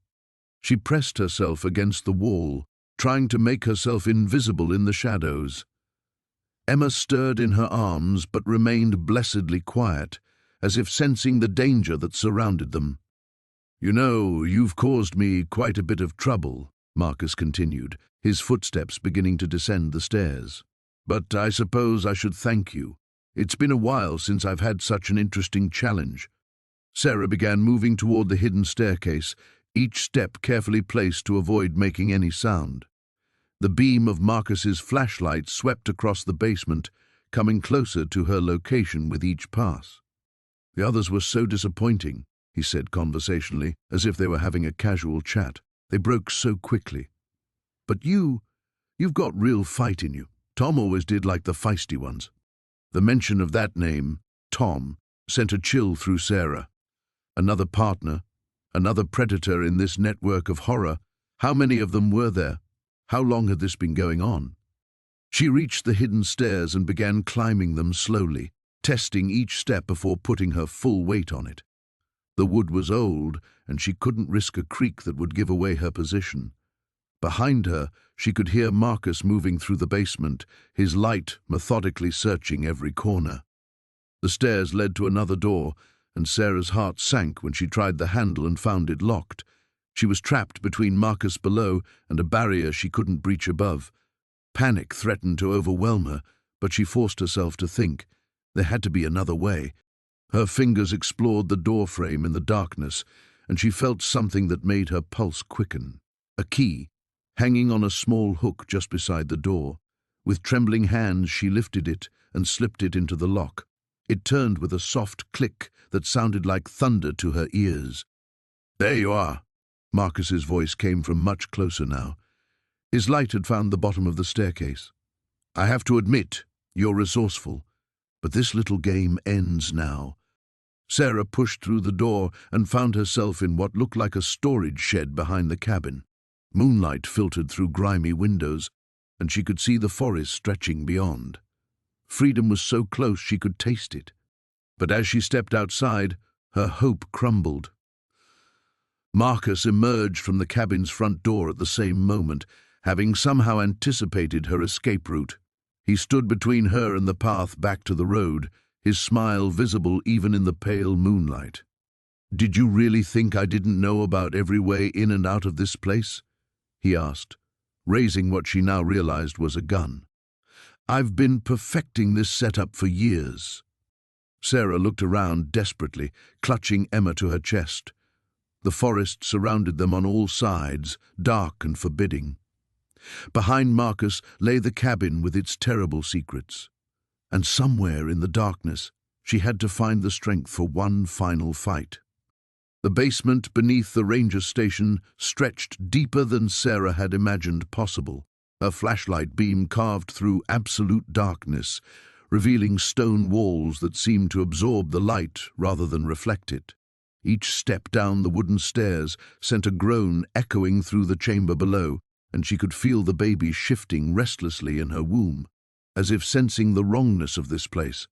She pressed herself against the wall, trying to make herself invisible in the shadows. Emma stirred in her arms but remained blessedly quiet, as if sensing the danger that surrounded them. "You know, you've caused me quite a bit of trouble," Marcus continued, his footsteps beginning to descend the stairs. "But I suppose I should thank you. It's been a while since I've had such an interesting challenge." Sarah began moving toward the hidden staircase, each step carefully placed to avoid making any sound. The beam of Marcus's flashlight swept across the basement, coming closer to her location with each pass. "The others were so disappointing," he said conversationally, as if they were having a casual chat. "They broke so quickly. But you've got real fight in you. Tom always did like the feisty ones." The mention of that name, Tom, sent a chill through Sarah. Another partner, another predator in this network of horror. How many of them were there? How long had this been going on? She reached the hidden stairs and began climbing them slowly, testing each step before putting her full weight on it. The wood was old, and she couldn't risk a creak that would give away her position. Behind her, she could hear Marcus moving through the basement, his light methodically searching every corner. The stairs led to another door, and Sarah's heart sank when she tried the handle and found it locked. She was trapped between Marcus below and a barrier she couldn't breach above. Panic threatened to overwhelm her, but she forced herself to think. There had to be another way. Her fingers explored the doorframe in the darkness, and she felt something that made her pulse quicken. A key, hanging on a small hook just beside the door. With trembling hands, she lifted it and slipped it into the lock. It turned with a soft click that sounded like thunder to her ears. "There you are." Marcus's voice came from much closer now. His light had found the bottom of the staircase. "I have to admit, you're resourceful, but this little game ends now." Sarah pushed through the door and found herself in what looked like a storage shed behind the cabin. Moonlight filtered through grimy windows, and she could see the forest stretching beyond. Freedom was so close she could taste it. But as she stepped outside, her hope crumbled. Marcus emerged from the cabin's front door at the same moment, having somehow anticipated her escape route. He stood between her and the path back to the road, his smile visible even in the pale moonlight. "Did you really think I didn't know about every way in and out of this place?" he asked, raising what she now realized was a gun. "I've been perfecting this setup for years." Sarah looked around desperately, clutching Emma to her chest. The forest surrounded them on all sides, dark and forbidding. Behind Marcus lay the cabin with its terrible secrets. And somewhere in the darkness, she had to find the strength for one final fight. The basement beneath the ranger station stretched deeper than Sarah had imagined possible. Her flashlight beam carved through absolute darkness, revealing stone walls that seemed to absorb the light rather than reflect it. Each step down the wooden stairs sent a groan echoing through the chamber below, and she could feel the baby shifting restlessly in her womb, as if sensing the wrongness of this place.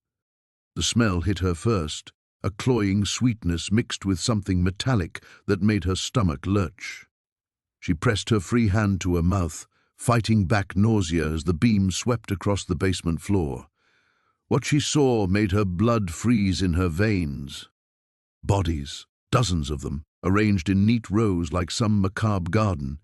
The smell hit her first, a cloying sweetness mixed with something metallic that made her stomach lurch. She pressed her free hand to her mouth, fighting back nausea as the beam swept across the basement floor. What she saw made her blood freeze in her veins. Bodies, dozens of them, arranged in neat rows like some macabre garden.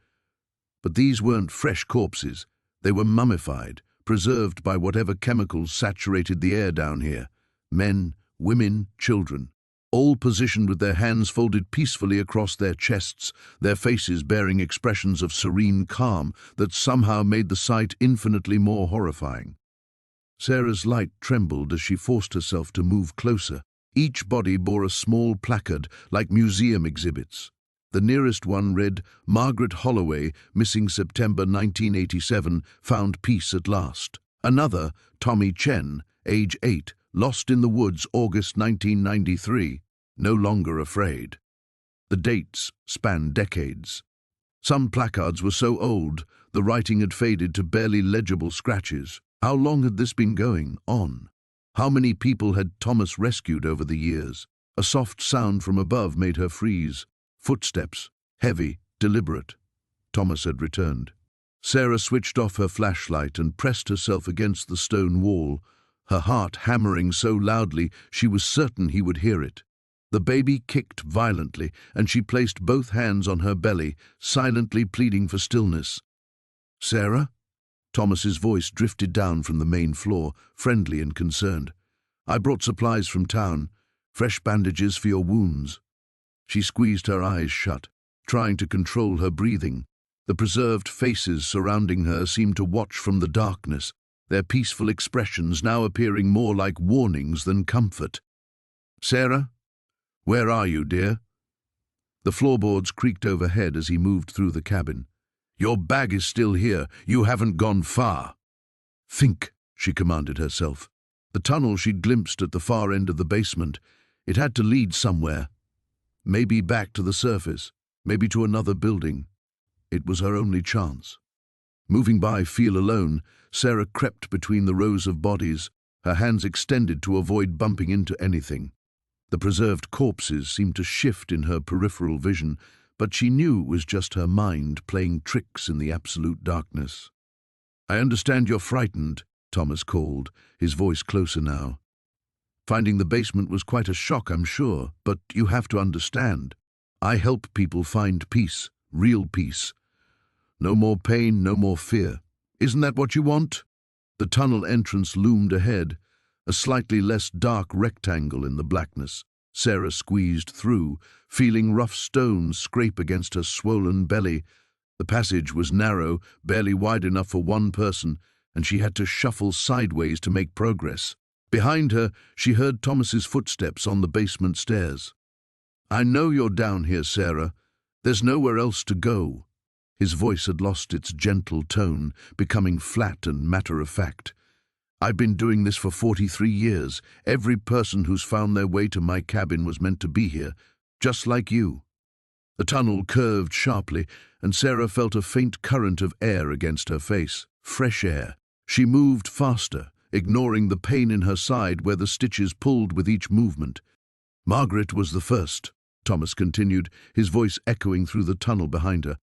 But these weren't fresh corpses. They were mummified, preserved by whatever chemicals saturated the air down here. Men, women, children, all positioned with their hands folded peacefully across their chests, their faces bearing expressions of serene calm that somehow made the sight infinitely more horrifying. Sarah's light trembled as she forced herself to move closer. Each body bore a small placard like museum exhibits. The nearest one read, "Margaret Holloway, missing September 1987, found peace at last." Another, Tommy Chen, age 8, lost in the woods August 1993, no longer afraid. The dates spanned decades. Some placards were so old, the writing had faded to barely legible scratches. How long had this been going on? How many people had Thomas rescued over the years? A soft sound from above made her freeze. Footsteps, heavy, deliberate. Thomas had returned. Sarah switched off her flashlight and pressed herself against the stone wall, her heart hammering so loudly she was certain he would hear it. The baby kicked violently, and she placed both hands on her belly, silently pleading for stillness. "Sarah?" Thomas's voice drifted down from the main floor, friendly and concerned. "I brought supplies from town, fresh bandages for your wounds." She squeezed her eyes shut, trying to control her breathing. The preserved faces surrounding her seemed to watch from the darkness, their peaceful expressions now appearing more like warnings than comfort. "Sarah? Where are you, dear?" The floorboards creaked overhead as he moved through the cabin. "Your bag is still here. You haven't gone far." "Think," she commanded herself. The tunnel she'd glimpsed at the far end of the basement, it had to lead somewhere. Maybe back to the surface, maybe to another building. It was her only chance. Moving by Feel alone, Sarah crept between the rows of bodies, her hands extended to avoid bumping into anything. The preserved corpses seemed to shift in her peripheral vision, but she knew it was just her mind playing tricks in the absolute darkness. "I understand you're frightened," Thomas called, his voice closer now. "Finding the basement was quite a shock, I'm sure, but you have to understand. I help people find peace, real peace. No more pain, no more fear. Isn't that what you want?" The tunnel entrance loomed ahead, a slightly less dark rectangle in the blackness. Sarah squeezed through, feeling rough stones scrape against her swollen belly. The passage was narrow, barely wide enough for one person, and she had to shuffle sideways to make progress. Behind her, she heard Thomas's footsteps on the basement stairs. "I know you're down here, Sarah. There's nowhere else to go." His voice had lost its gentle tone, becoming flat and matter-of-fact. "I've been doing this for 43 years. Every person who's found their way to my cabin was meant to be here, just like you." The tunnel curved sharply, and Sarah felt a faint current of air against her face. Fresh air. She moved faster, ignoring the pain in her side where the stitches pulled with each movement. "Margaret was the first," Thomas continued, his voice echoing through the tunnel behind her.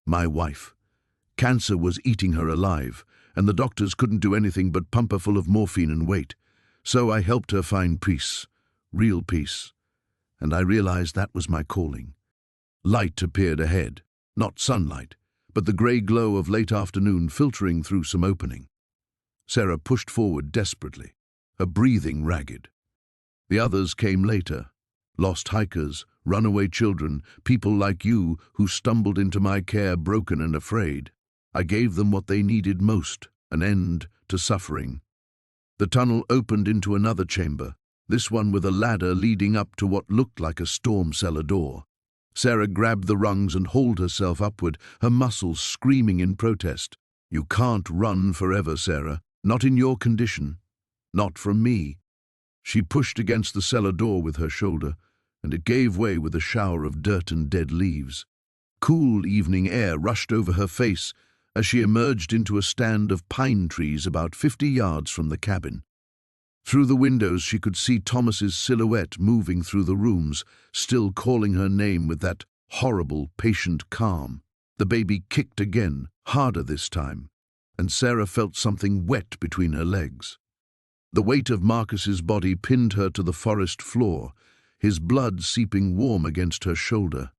"My wife. Cancer was eating her alive, and the doctors couldn't do anything but pump her full of morphine and wait. So I helped her find peace, real peace. And I realized that was my calling." Light appeared ahead, not sunlight, but the grey glow of late afternoon filtering through some opening. Sarah pushed forward desperately, her breathing ragged. The others came later. Lost hikers, runaway children, people like you who stumbled into my care broken and afraid. I gave them what they needed most, an end to suffering. The tunnel opened into another chamber, this one with a ladder leading up to what looked like a storm cellar door. Sarah grabbed the rungs and hauled herself upward, her muscles screaming in protest. "You can't run forever, Sarah. Not in your condition. Not from me." She pushed against the cellar door with her shoulder, and it gave way with a shower of dirt and dead leaves. Cool evening air rushed over her face as she emerged into a stand of pine trees about 50 yards from the cabin. Through the windows she could see Thomas's silhouette moving through the rooms, still calling her name with that horrible, patient calm. The baby kicked again, harder this time, and Sarah felt something wet between her legs. The weight of Marcus's body pinned her to the forest floor, his blood seeping warm against her shoulder.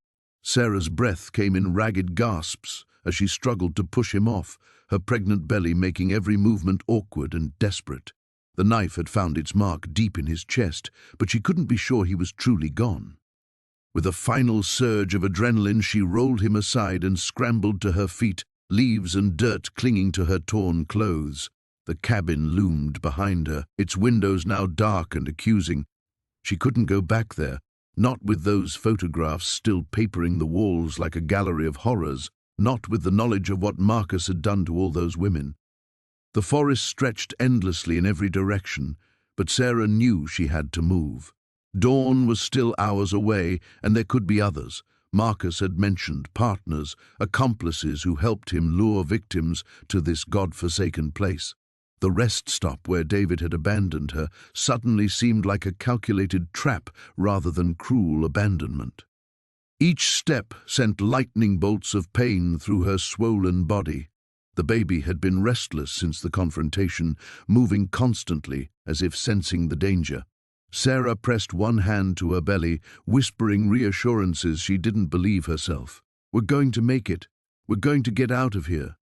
Sarah's breath came in ragged gasps as she struggled to push him off, her pregnant belly making every movement awkward and desperate. The knife had found its mark deep in his chest, but she couldn't be sure he was truly gone. With a final surge of adrenaline, she rolled him aside and scrambled to her feet, leaves and dirt clinging to her torn clothes. The cabin loomed behind her, its windows now dark and accusing. She couldn't go back there, not with those photographs still papering the walls like a gallery of horrors, not with the knowledge of what Marcus had done to all those women. The forest stretched endlessly in every direction, but Sarah knew she had to move. Dawn was still hours away, and there could be others. Marcus had mentioned partners, accomplices who helped him lure victims to this God-forsaken place. The rest stop where David had abandoned her suddenly seemed like a calculated trap rather than cruel abandonment. Each step sent lightning bolts of pain through her swollen body. The baby had been restless since the confrontation, moving constantly as if sensing the danger. Sarah pressed one hand to her belly, whispering reassurances she didn't believe herself. "We're going to make it. We're going to get out of here."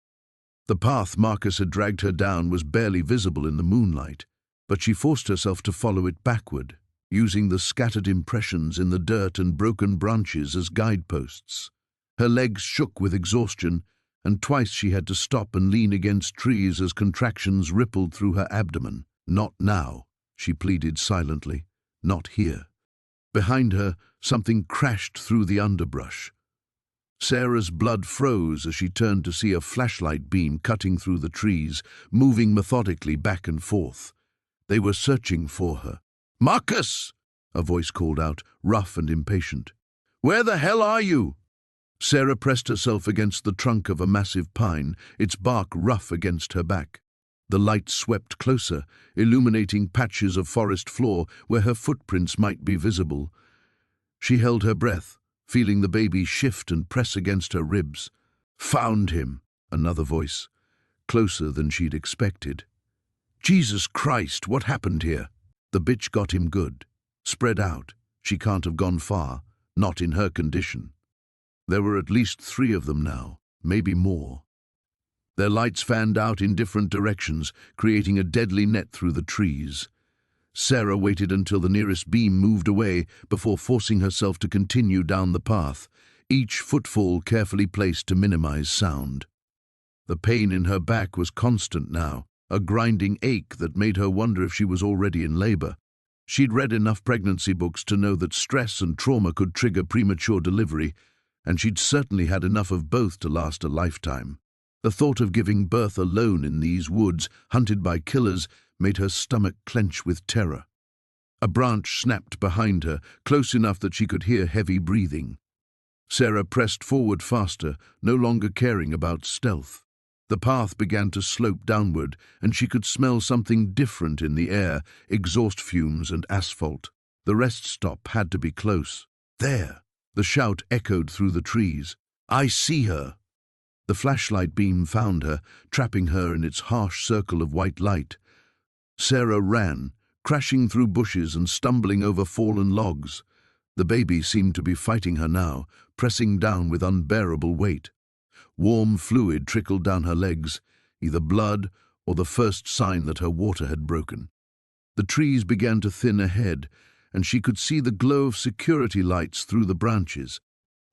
The path Marcus had dragged her down was barely visible in the moonlight, but she forced herself to follow it backward, using the scattered impressions in the dirt and broken branches as guideposts. Her legs shook with exhaustion, and twice she had to stop and lean against trees as contractions rippled through her abdomen. "Not now," she pleaded silently. "Not here." Behind her, something crashed through the underbrush. Sarah's blood froze as she turned to see a flashlight beam cutting through the trees, moving methodically back and forth. They were searching for her. "Marcus!" a voice called out, rough and impatient. "Where the hell are you?" Sarah pressed herself against the trunk of a massive pine, its bark rough against her back. The light swept closer, illuminating patches of forest floor where her footprints might be visible. She held her breath, feeling the baby shift and press against her ribs. "Found him," another voice, closer than she'd expected. "Jesus Christ, what happened here?" "The bitch got him good. Spread out. She can't have gone far, not in her condition." There were at least 3 of them now, maybe more. Their lights fanned out in different directions, creating a deadly net through the trees. Sarah waited until the nearest beam moved away before forcing herself to continue down the path, each footfall carefully placed to minimize sound. The pain in her back was constant now, a grinding ache that made her wonder if she was already in labor. She'd read enough pregnancy books to know that stress and trauma could trigger premature delivery, and she'd certainly had enough of both to last a lifetime. The thought of giving birth alone in these woods, hunted by killers, made her stomach clench with terror. A branch snapped behind her, close enough that she could hear heavy breathing. Sarah pressed forward faster, no longer caring about stealth. The path began to slope downward, and she could smell something different in the air, exhaust fumes and asphalt. The rest stop had to be close. "There!" The shout echoed through the trees. "I see her!" The flashlight beam found her, trapping her in its harsh circle of white light. Sarah ran, crashing through bushes and stumbling over fallen logs. The baby seemed to be fighting her now, pressing down with unbearable weight. Warm fluid trickled down her legs, either blood or the first sign that her water had broken. The trees began to thin ahead, and she could see the glow of security lights through the branches.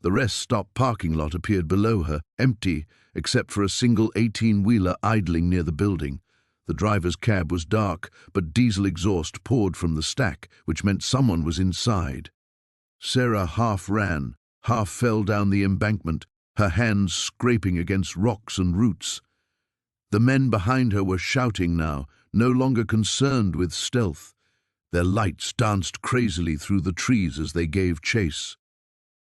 The rest stop parking lot appeared below her, empty except for a single 18-wheeler idling near the building. The driver's cab was dark, but diesel exhaust poured from the stack, which meant someone was inside. Sarah half ran, half fell down the embankment, her hands scraping against rocks and roots. The men behind her were shouting now, no longer concerned with stealth. Their lights danced crazily through the trees as they gave chase.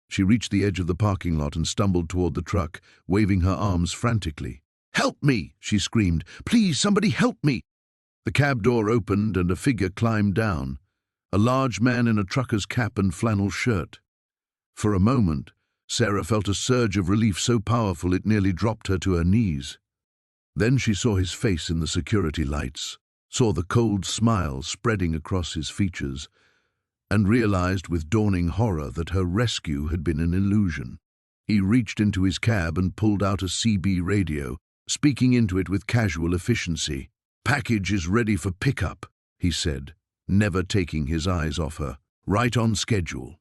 She reached the edge of the parking lot and stumbled toward the truck, waving her arms frantically. "Help me!" she screamed. "Please, somebody help me!" The cab door opened and a figure climbed down, a large man in a trucker's cap and flannel shirt. For a moment, Sarah felt a surge of relief so powerful it nearly dropped her to her knees. Then she saw his face in the security lights, saw the cold smile spreading across his features, and realized with dawning horror that her rescue had been an illusion. He reached into his cab and pulled out a CB radio, speaking into it with casual efficiency. "Package is ready for pickup," he said, never taking his eyes off her. "Right on schedule."